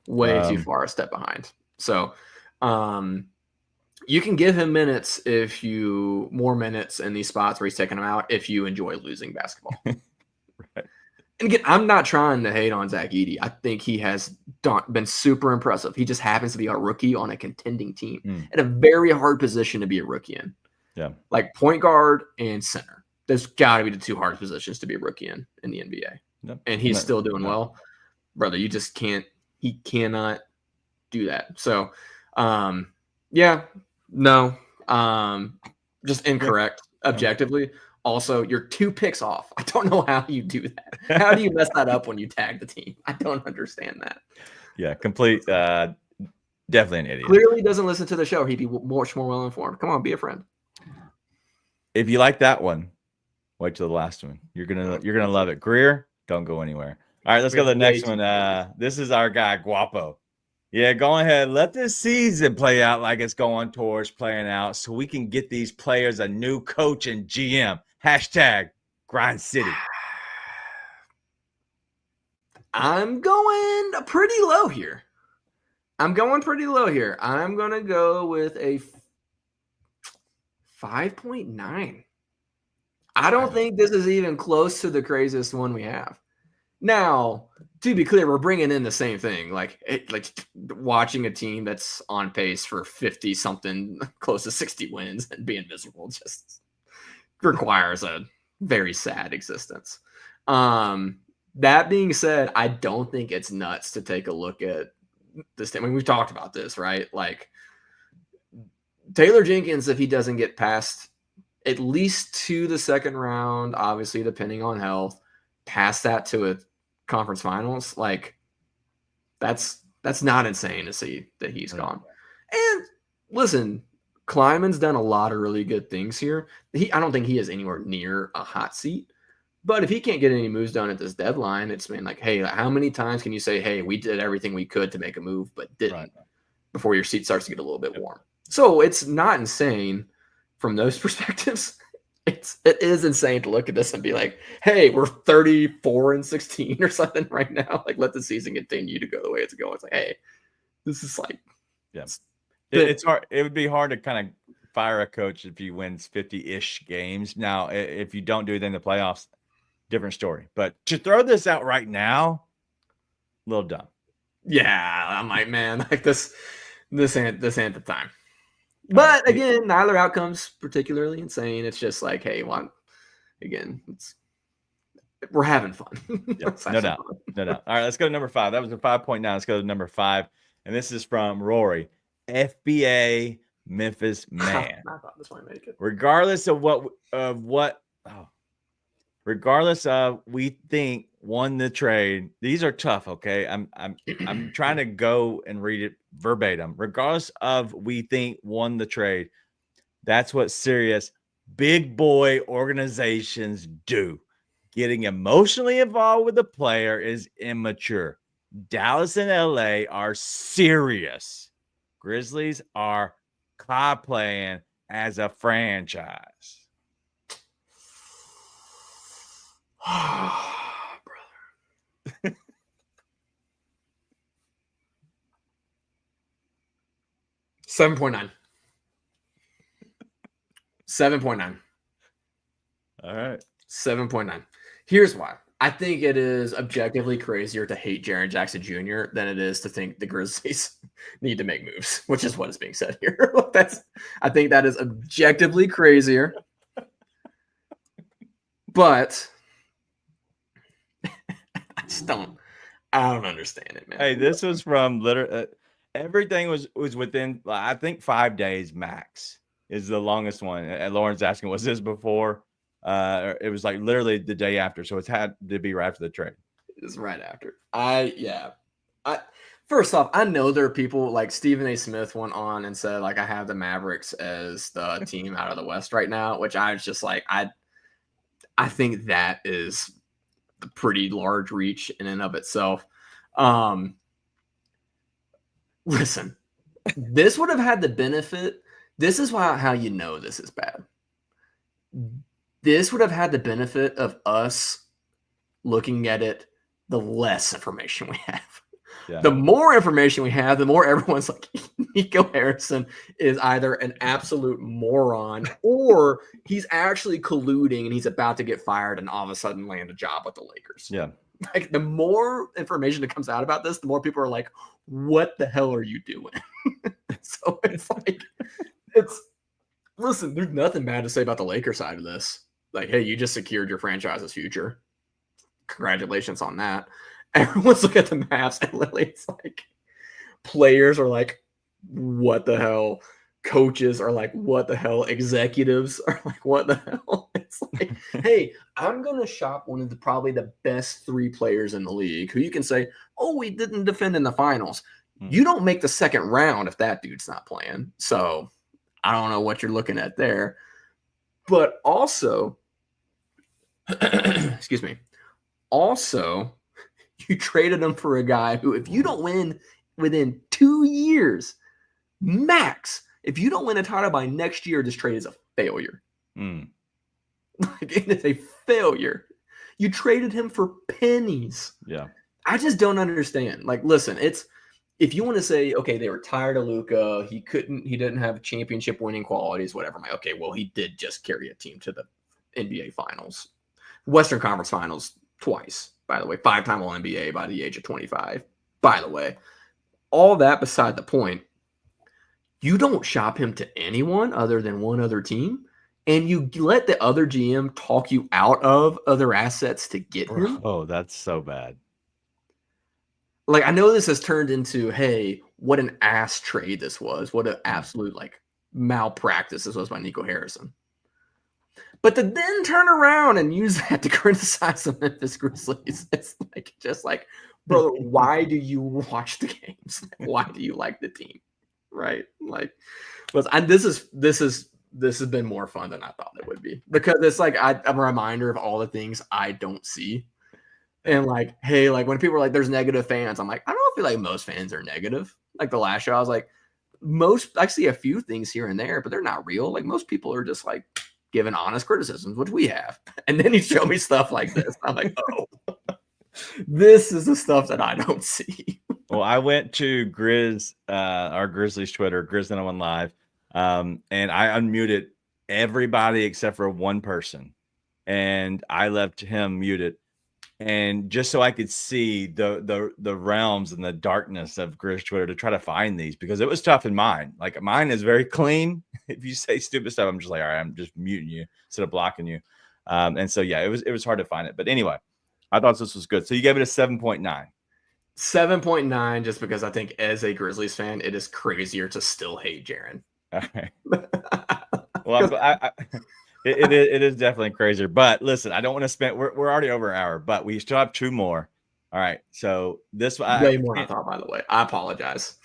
Way too far a step behind. So you can give him more minutes in these spots where he's taking them out if you enjoy losing basketball. Right. And again, I'm not trying to hate on Zach Edey. I think he has been super impressive. He just happens to be a rookie on a contending team at a very hard position to be a rookie in. Yeah. Like point guard and center. There's got to be the 2 hardest positions to be a rookie in the NBA. Yep. And he's still doing well. Brother, you just can't. He cannot do that. So, just incorrect objectively. Also, you're 2 picks off. I don't know how you do that. How do you mess that up when you tag the team? I don't understand that. Yeah, complete. Definitely an idiot. Clearly doesn't listen to the show. He'd be much more well informed. Come on, be a friend. If you like that one, wait till the last one. You're gonna love it. Greer, don't go anywhere. All right, let's go to the next one. This is our guy Guapo. Yeah, go ahead. Let this season play out like it's going towards playing out, so we can get these players a new coach and GM. #Grind City. I'm going pretty low here. I'm going to go with a 5.9. I don't think this is even close to the craziest one we have. Now, to be clear, we're bringing in the same thing. Like watching a team that's on pace for 50-something, close to 60 wins and being miserable just requires a very sad existence. That being said, I don't think it's nuts to take a look at this thing. I mean, we've talked about this, right? Like Taylor Jenkins, if he doesn't get past at least to the second round, obviously depending on health, past that to a conference finals, like that's not insane to see that he's gone. And listen, Kleiman's done a lot of really good things here. I don't think he is anywhere near a hot seat, but if he can't get any moves done at this deadline, it's been like, hey, how many times can you say, hey, we did everything we could to make a move, but didn't before your seat starts to get a little bit warm? So it's not insane from those perspectives. It is insane to look at this and be like, hey, we're 34-16 or something right now. Like, let the season continue to go the way it's going. It's like, hey, this is like, yeah, it's hard. It would be hard to kind of fire a coach if he wins 50-ish games. Now, if you don't do it in the playoffs, different story. But to throw this out right now, a little dumb. Yeah, I'm like, man, like this ain't the time. But again, neither outcome's particularly insane. It's just like, hey, we're having fun. Yep, no doubt. No doubt. All right, let's go to number 5. That was a 5.9. Let's go to number 5. And this is from Rory. FBA Memphis man. I thought this might make it. Regardless of regardless of we think won the trade. These are tough, okay? I'm trying to go and read it verbatim. Regardless of we think won the trade, that's what serious big boy organizations do. Getting emotionally involved with the player is immature. Dallas and LA are serious. Grizzlies are cosplaying as a franchise. Brother. 7.9. 7.9. All right. 7.9. Here's why. I think it is objectively crazier to hate Jaren Jackson Jr. than it is to think the Grizzlies need to make moves, which is what is being said here. I think that is objectively crazier. But I don't understand it, man. Hey, this was from everything was within, I think, 5 days max is the longest one. And Lauren's asking, was this before? It was like literally the day after, so it's had to be right after the trade. It's right after. First off, I know there are people like Stephen A. Smith went on and said, like, I have the Mavericks as the team out of the West right now, which I was just like, I think that is a pretty large reach in and of itself. Listen, this would have had the benefit. This is how you know this is bad. This would have had the benefit of us looking at it, the less information we have. Yeah. The more information we have, the more everyone's like, Nico Harrison is either an absolute moron or he's actually colluding and he's about to get fired and all of a sudden land a job with the Lakers. Yeah. Like, the more information that comes out about this, the more people are like, what the hell are you doing? So it's like, listen, there's nothing bad to say about the Lakers side of this. Like, hey, you just secured your franchise's future. Congratulations on that. Everyone's looking at the Mavs and literally it's like players are like, what the hell? Coaches are like, what the hell? Executives are like, what the hell? It's like, hey, I'm going to shop one of probably the best 3 players in the league who you can say, oh, we didn't defend in the finals. You don't make the second round if that dude's not playing. So I don't know what you're looking at there. But also, excuse me, also, you traded him for a guy who, if you don't win within 2 years, max, if you don't win a title by next year, this trade is a failure. Like, it is a failure. You traded him for pennies. Yeah. I just don't understand. Like, listen, if you want to say, okay, they were tired of Luka, he didn't have championship winning qualities, whatever. I'm like, okay, well, he did just carry a team to the NBA Finals, Western Conference Finals twice, by the way, 5-time All-NBA by the age of 25. By the way, all that beside the point, you don't shop him to anyone other than one other team, and you let the other GM talk you out of other assets to get him. Oh, that's so bad. Like, I know this has turned into, hey, what an ass trade this was. What an absolute, like, malpractice this was by Nico Harrison. But to then turn around and use that to criticize the Memphis Grizzlies, it's like, just like, brother, why do you watch the games? Why do you like the team? Right? Like, this has been more fun than I thought it would be, because it's like I'm a reminder of all the things I don't see. And like, hey, like when people are like, there's negative fans, I'm like, I don't feel like most fans are negative. Like the last show, I was like, I see a few things here and there, but they're not real. Like most people are just like given honest criticisms, which we have. And then you show me stuff like this. I'm like, oh, this is the stuff that I don't see. Well, I went to Grizz, our Grizzlies Twitter, Grizz901 Live, and I unmuted everybody except for one person, and I left him muted, and just so I could see the realms and the darkness of Grizz Twitter to try to find these, because it was tough in mine. Like, mine is very clean. If you say stupid stuff, I'm just like, all right, I'm just muting you instead of blocking you. And so yeah, it was hard to find it, but anyway, I thought this was good. So you gave it a 7.9. 7.9, just because I think as a Grizzlies fan, it is crazier to still hate Jaren. Okay. Well, it is definitely crazier. But listen, I don't want to spend. We're already over an hour, but we still have 2 more. All right. So this way more I thought. By the way, I apologize.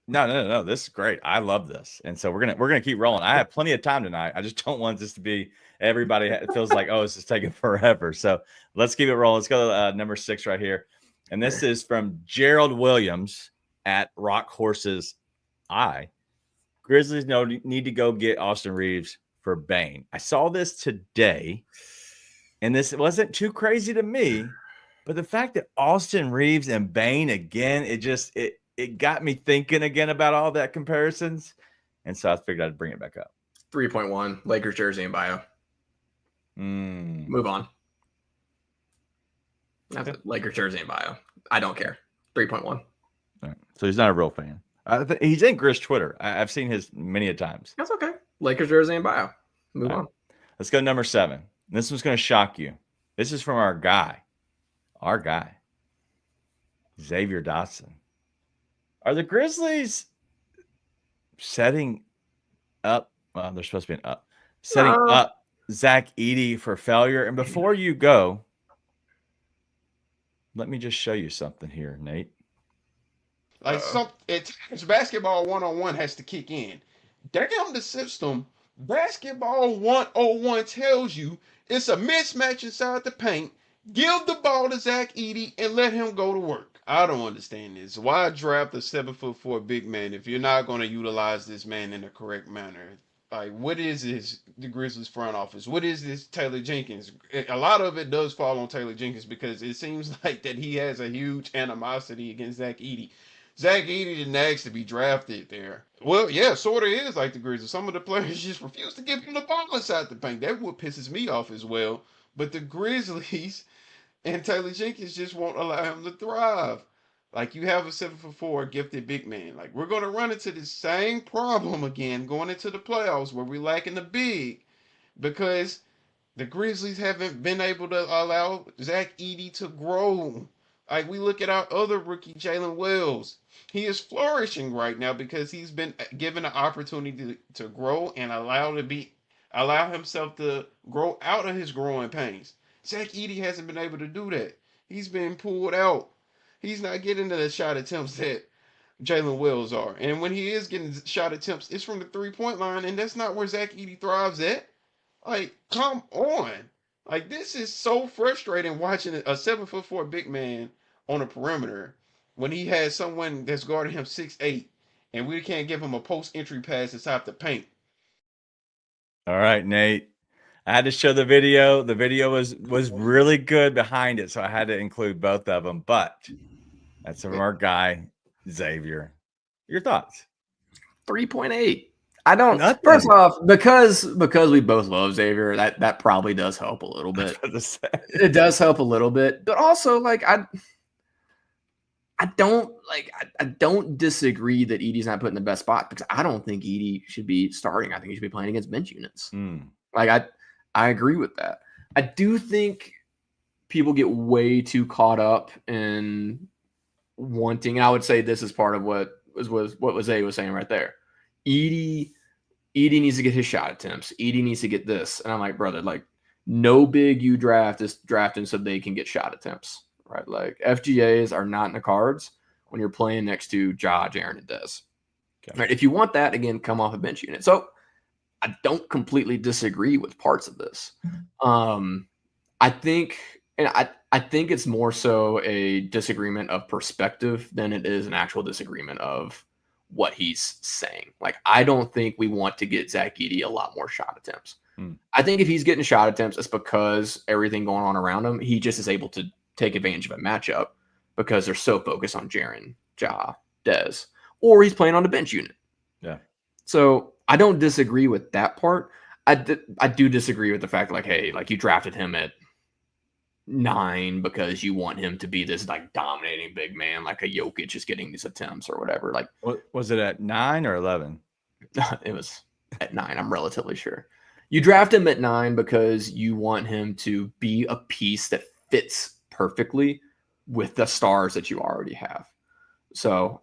No. This is great. I love this, and so we're gonna keep rolling. I have plenty of time tonight. I just don't want this to be everybody feels like, oh, this is taking forever. So let's keep it rolling. Let's go to number 6 right here. And this is from Gerald Williams at Rock Horses Eye. Grizzlies need to go get Austin Reeves for Bane. I saw this today, and this wasn't too crazy to me, but the fact that Austin Reeves and Bane again, it got me thinking again about all that comparisons, and so I figured I'd bring it back up. 3.1, Lakers jersey and bio. Move on. That's it. Lakers jersey and bio. I don't care. 3.1. Right. So he's not a real fan. He's in Grizz Twitter. I've seen his many a times. That's okay. Lakers jersey and bio. Move on. Let's go to number 7. This one's going to shock you. This is from our guy, Xavier Dotson. Are the Grizzlies setting up? Well, they're supposed to be setting up Zach Edey for failure. And before you go, let me just show you something here, Nate. Like it's basketball 101 has to kick in. Damn the system. Basketball 101 tells you it's a mismatch inside the paint. Give the ball to Zach Edey and let him go to work. I don't understand this. Why draft a 7'4" big man if you're not going to utilize this man in the correct manner? Like, what is this, the Grizzlies front office? What is this, Taylor Jenkins? A lot of it does fall on Taylor Jenkins because it seems like that he has a huge animosity against Zach Edey. Zach Edey didn't ask to be drafted there. Well, yeah, sort of is like the Grizzlies. Some of the players just refuse to give him the ball inside the paint. That what pisses me off as well. But the Grizzlies and Taylor Jenkins just won't allow him to thrive. Like, you have a 7'4" gifted big man. Like, we're going to run into the same problem again going into the playoffs where we're lacking the big because the Grizzlies haven't been able to allow Zach Edey to grow. Like, we look at our other rookie, Jalen Wells. He is flourishing right now because he's been given an opportunity to grow and allow himself to grow out of his growing pains. Zach Edey hasn't been able to do that. He's been pulled out. He's not getting the shot attempts that Jalen Wells are. And when he is getting shot attempts, it's from the 3-point line, and that's not where Zach Edey thrives at. Like, come on. Like, this is so frustrating watching a 7'4" big man on a perimeter when he has someone that's guarding him 6'8", and we can't give him a post-entry pass inside the paint. All right, Nate. I had to show the video. The video was really good behind it, so I had to include both of them. But that's from our guy, Xavier. Your thoughts? 3.8. I don't. Nothing. First off, because we both love Xavier, that probably does help a little bit. It does help a little bit, but also like I don't disagree that Edey's not put in the best spot because I don't think Edey should be starting. I think he should be playing against bench units. Like I agree with that. I do think people get way too caught up in wanting. And I would say this is part of what Edey was saying right there. Edey needs to get his shot attempts. Edey needs to get this. And I'm like, brother, like, no big you draft is drafting so they can get shot attempts, right? Like, FGAs are not in the cards when you're playing next to Ja, Jaren, and Dez. Okay. Right? If you want that, again, come off a bench unit. So I don't completely disagree with parts of this. I think it's more so a disagreement of perspective than it is an actual disagreement of what he's saying. Like, I don't think we want to get Zach Edey a lot more shot attempts. I think if he's getting shot attempts, it's because everything going on around him, he just is able to take advantage of a matchup because they're so focused on Jaren, Ja, Dez, or he's playing on the bench unit. Yeah. So I don't disagree with that part. I do disagree with the fact like, hey, like you drafted him at 9 because you want him to be this like dominating big man, like a Jokic is getting these attempts or whatever. Like, was it at 9 or 11? It was at 9. I'm relatively sure. You draft him at 9 because you want him to be a piece that fits perfectly with the stars that you already have. So,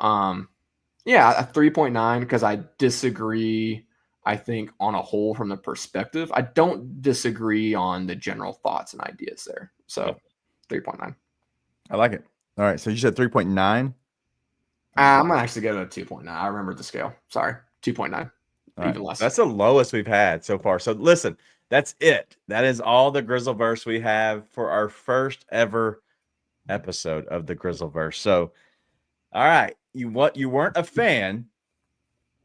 yeah, a 3.9 because I disagree. I think on a whole from the perspective, I don't disagree on the general thoughts and ideas there. So 3.9. I like it. All right. So you said 3.9? I'm going to actually go to 2.9. I remember the scale. Sorry. 2.9. Even less. That's the lowest we've had so far. So listen, that's it. That is all the GrizzleVerse we have for our first ever episode of the GrizzleVerse. So, all right. You weren't a fan.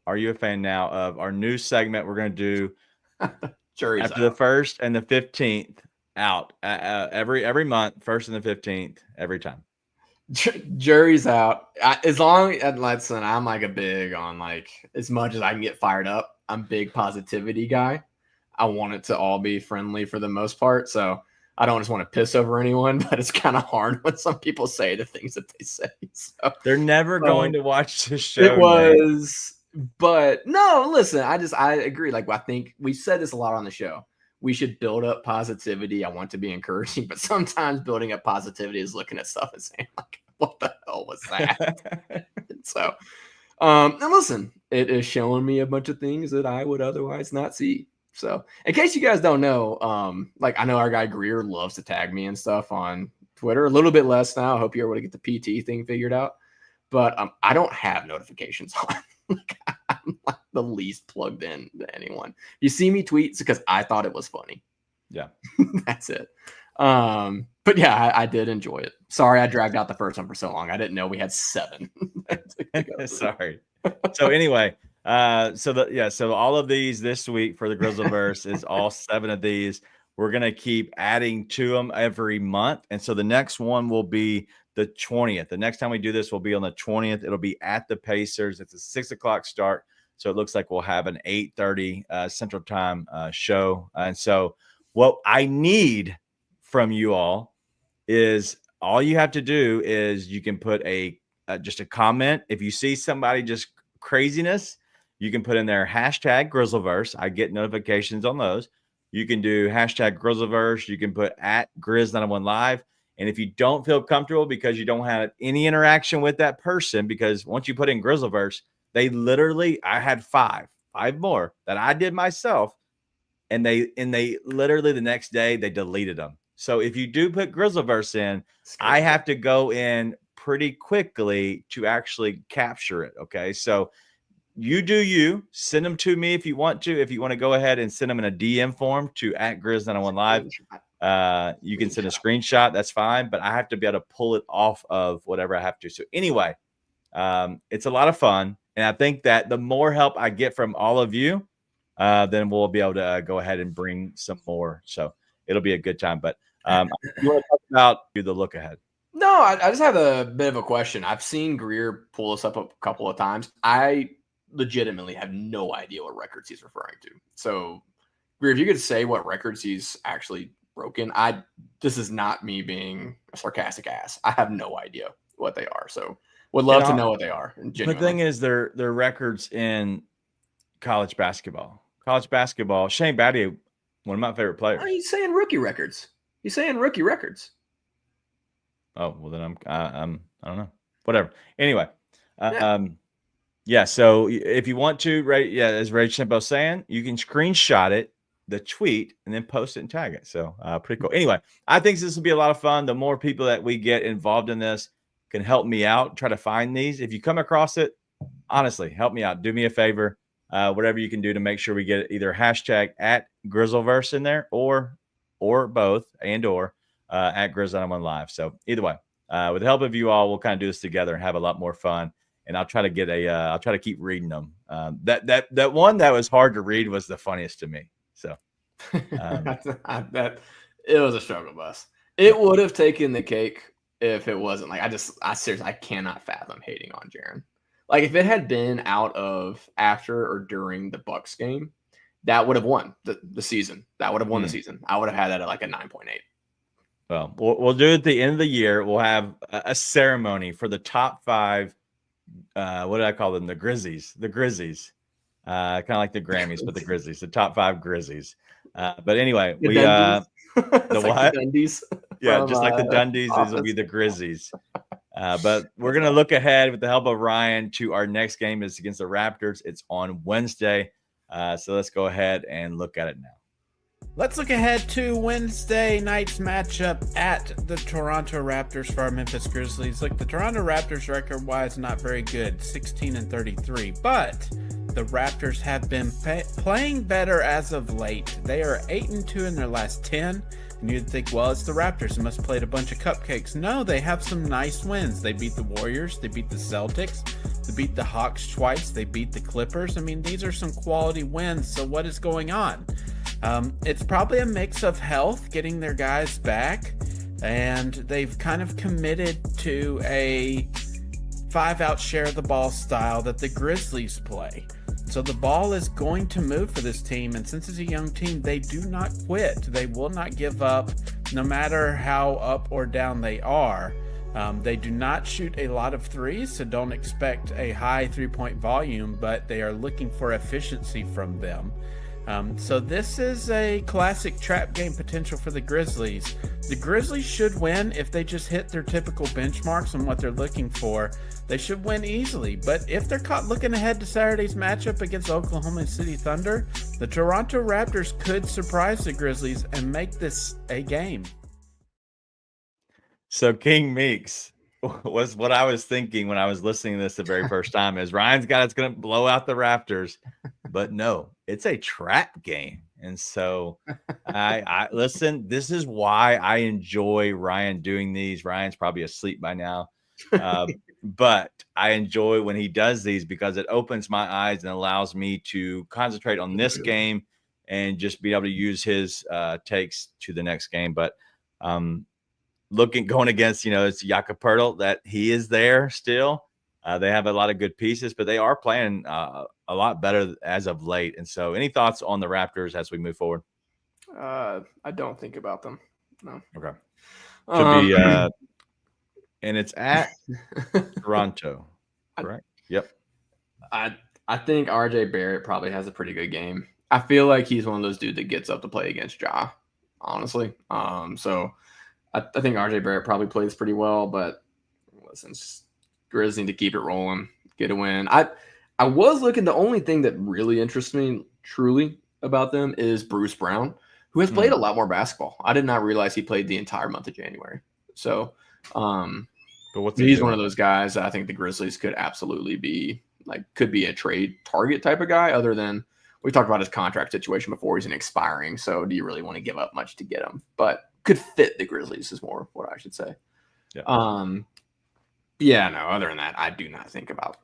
Are you a fan now of our new segment we're going to do after the 1st and the 15th out every month, 1st and the 15th, every time? Jury's out. As long as, listen, I'm like a big on like, as much as I can get fired up, I'm big positivity guy. I want it to all be friendly for the most part. So I don't just want to piss over anyone, but it's kind of hard when some people say the things that they say. So they're never going to watch this show. It was, but no, listen, I agree. Like, I think we said this a lot on the show. We should build up positivity. I want to be encouraging, but sometimes building up positivity is looking at stuff and saying, like, what the hell was that? So, and listen, it is showing me a bunch of things that I would otherwise not see. So, in case you guys don't know, like, I know our guy Greer loves to tag me and stuff on Twitter. A little bit less now. I hope you're able to get the PT thing figured out. But I don't have notifications on. I'm like the least plugged in to anyone. You see me tweet because I thought it was funny. Yeah. That's it. But yeah, I did enjoy it. Sorry, I dragged out the first one for so long. I didn't know we had 7. Sorry. So anyway, so all of these this week for the GrizzleVerse is all 7 of these. We're going to keep adding to them every month. And so the next one will be the 20th. The next time we do this will be on the 20th. It'll be at the Pacers. It's a 6 o'clock start. So it looks like we'll have an 8:30 Central Time show. And so what I need from you all is all you have to do is you can put just a comment. If you see somebody just craziness, you can put in there hashtag GrizzleVerse. I get notifications on those. You can do hashtag GrizzleVerse. You can put at Grizz901 Live. And if you don't feel comfortable because you don't have any interaction with that person, because once you put in GrizzleVerse, they literally, I had five more that I did myself. And they literally the next day they deleted them. So if you do put GrizzleVerse in, I have to go in pretty quickly to actually capture it. Okay. So you do you. Send them to me if you want to. If you want to go ahead and send them in a DM form to at Grizz901 Live, you can send a screenshot. That's fine. But I have to be able to pull it off of whatever I have to. So anyway, it's a lot of fun. And I think that the more help I get from all of you, then we'll be able to go ahead and bring some more. So it'll be a good time. But you want to talk about the look ahead? No, I just have a bit of a question. I've seen Greer pull us up a couple of times. I legitimately have no idea what records he's referring to. So, Greer, if you could say what records he's actually broken, this is not me being a sarcastic ass. I have no idea what they are. So, would love to know what they are. The thing is, they're records in college basketball. College basketball. Shane Battier, one of my favorite players. He's saying rookie records. He's saying rookie records. Oh, well then I don't know. Whatever. Anyway, yeah. So if you want to, right? Yeah, as Ray Simpo saying, you can screenshot it, the tweet, and then post it and tag it. So pretty cool. Anyway, I think this will be a lot of fun. The more people that we get involved in this can help me out. Try to find these. If you come across it, honestly, help me out. Do me a favor. Whatever you can do to make sure we get either hashtag at GrizzleVerse in there or both or at Grizz901 Live. So either way, with the help of you all, we'll kind of do this together and have a lot more fun. And I'll try to I'll try to keep reading them. That one that was hard to read was the funniest to me. So That it was a struggle bus. It would have taken the cake if it wasn't like I seriously I cannot fathom hating on Jaren. Like if it had been out of after or during the Bucks game, that would have won the season. That would have won the season. I would have had that at like a 9.8. Well, we'll do it at the end of the year. We'll have a ceremony for the top 5. What did I call them? The Grizzlies. The Grizzlies. Kind of like the Grammys, but the Grizzlies. The top 5 Grizzlies. But anyway, The the what? The Dundies. Yeah, just like the Dundies, these will be the Grizzlies. But we're going to look ahead with the help of Ryan to our next game is against the Raptors. It's on Wednesday. So let's go ahead and look at it now. Let's look ahead to Wednesday night's matchup at the Toronto Raptors for our Memphis Grizzlies. Look, the Toronto Raptors record-wise not very good, 16-33, but the Raptors have been playing better as of late. They are 8-2 in their last 10. And you'd think, well, it's the Raptors. They must have played a bunch of cupcakes. No, they have some nice wins. They beat the Warriors. They beat the Celtics. They beat the Hawks twice. They beat the Clippers. I mean, these are some quality wins. So what is going on? It's probably a mix of health, getting their guys back, and they've kind of committed to a 5-out share of the ball style that the Grizzlies play. So the ball is going to move for this team, and since it's a young team, they do not quit. They will not give up, no matter how up or down they are. They do not shoot a lot of threes, so don't expect a high three-point volume, but they are looking for efficiency from them. So this is a classic trap game potential for the Grizzlies. The Grizzlies should win if they just hit their typical benchmarks and what they're looking for. They should win easily. But if they're caught looking ahead to Saturday's matchup against Oklahoma City Thunder, the Toronto Raptors could surprise the Grizzlies and make this a game. So King Meeks was what I was thinking when I was listening to this the very first time is Ryan's got it's going to blow out the Raptors, but no, it's a trap game. And so I listen, this is why I enjoy Ryan doing these. Ryan's probably asleep by now. But I enjoy when he does these because it opens my eyes and allows me to concentrate on this game and just be able to use his takes to the next game. But going against, it's Jakob Poeltl that he is there still. They have a lot of good pieces, but they are playing a lot better as of late. And so any thoughts on the Raptors as we move forward? I don't think about them. No. Okay. Should be and it's at Toronto, correct? Yep. I think RJ Barrett probably has a pretty good game. I feel like he's one of those dudes that gets up to play against Ja, honestly. So I think RJ Barrett probably plays pretty well, but listen, Grizz need to keep it rolling, get a win. I was looking, the only thing that really interests me truly about them is Bruce Brown, who has played a lot more basketball. I did not realize he played the entire month of January. So but he's one of those guys that I think the Grizzlies could absolutely be could be a trade target type of guy, other than we talked about his contract situation before. He's an expiring. So do you really want to give up much to get him? But could fit the Grizzlies is more what I should say. Yeah. Yeah, no, other than that, I do not think about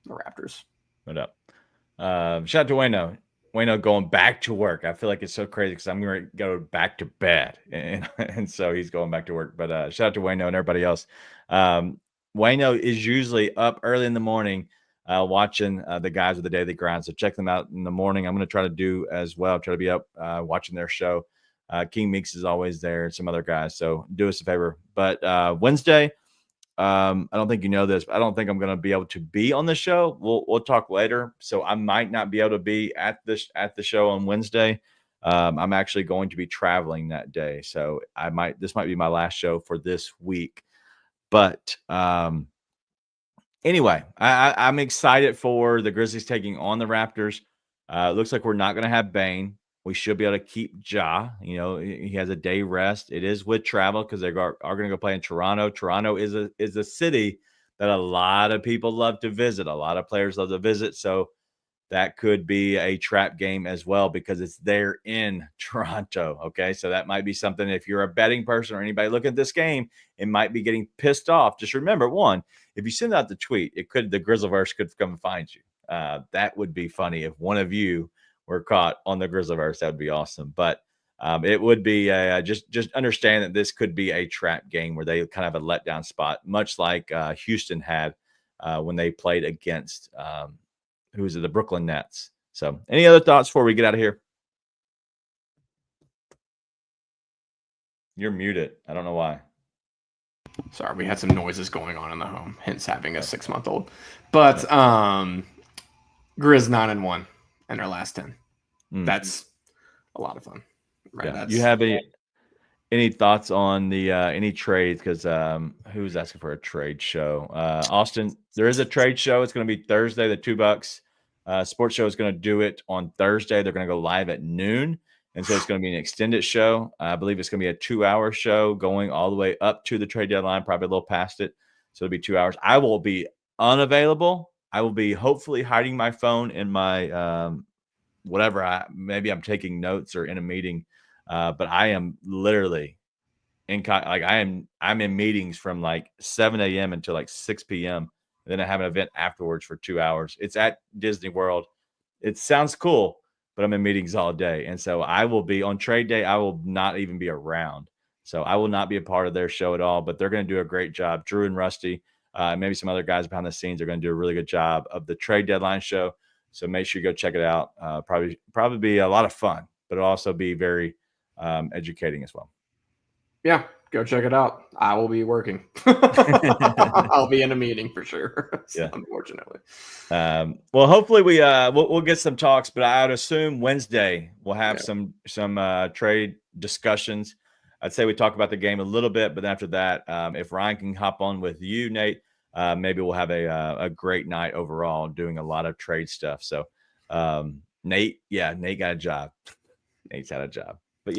the Raptors. No doubt. Shout out to Wayno. Wayno going back to work. I feel like it's so crazy because I'm going to go back to bed. And so he's going back to work. But shout out to Wayno and everybody else. Wayno is usually up early in the morning watching the guys with the daily grind. So check them out in the morning. I'm going to try to do as well. Try to be up watching their show. King Meeks is always there and some other guys. So do us a favor. But Wednesday, I don't think you know this, but I don't think I'm going to be able to be on the show. We'll talk later. So I might not be able to be at the show on Wednesday. I'm actually going to be traveling that day. So this might be my last show for this week. But anyway, I'm excited for the Grizzlies taking on the Raptors. It looks like we're not going to have Bane. We should be able to keep Ja. He has a day rest. It is with travel because they are going to go play in Toronto. Toronto is a city that a lot of people love to visit. A lot of players love to visit. So that could be a trap game as well because it's there in Toronto. Okay, so that might be something. If you're a betting person or anybody looking at this game, it might be getting pissed off. Just remember, one, if you send out the tweet, the GrizzleVerse could come and find you. That would be funny if one of you were caught on the GrizzleVerse, that would be awesome. But it would be just understand that this could be a trap game where they kind of have a letdown spot, much like Houston had when they played against the Brooklyn Nets. So, any other thoughts before we get out of here? You're muted. I don't know why. Sorry, we had some noises going on in the home, hence having a 6-month-old. But Grizz 9-1 in their last 10. That's a lot of fun. Right. Yeah. You have any thoughts on the any trades? Because who's asking for a trade show? Austin, there is a trade show. It's going to be Thursday, the $2. Sports Show is going to do it on Thursday. They're going to go live at noon. And so it's going to be an extended show. I believe it's going to be a 2-hour show going all the way up to the trade deadline, probably a little past it. So it'll be 2 hours. I will be unavailable. I will be hopefully hiding my phone in my whatever. Maybe I'm taking notes or in a meeting. But I am literally I'm in meetings from like 7 a.m. until like 6 p.m. And then I have an event afterwards for 2 hours. It's at Disney World. It sounds cool, but I'm in meetings all day. And so I will be on trade day. I will not even be around. So I will not be a part of their show at all, but they're going to do a great job. Drew and Rusty, maybe some other guys behind the scenes are going to do a really good job of the trade deadline show. So make sure you go check it out. Probably be a lot of fun, but it'll also be very educating as well. Yeah, go check it out. I will be working. I'll be in a meeting for sure. Yeah, unfortunately. Well, hopefully we'll get some talks, but I would assume Wednesday we'll have some trade discussions. I'd say we talk about the game a little bit, but after that, if Ryan can hop on with you, Nate, maybe we'll have a great night overall, doing a lot of trade stuff. So, Nate got a job. Nate's had a job, but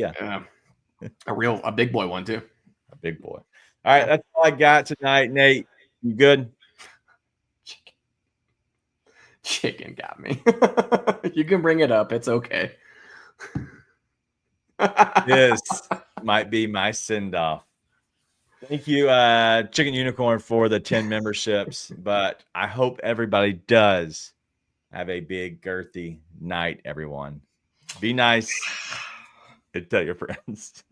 a big boy one too. A big boy. All right, that's all I got tonight. Nate, you good? Chicken got me. You can bring it up. It's okay. This might be my send-off. Thank you, Chicken Unicorn, for the 10 memberships. But I hope everybody does have a big, girthy night, everyone. Be nice and tell your friends.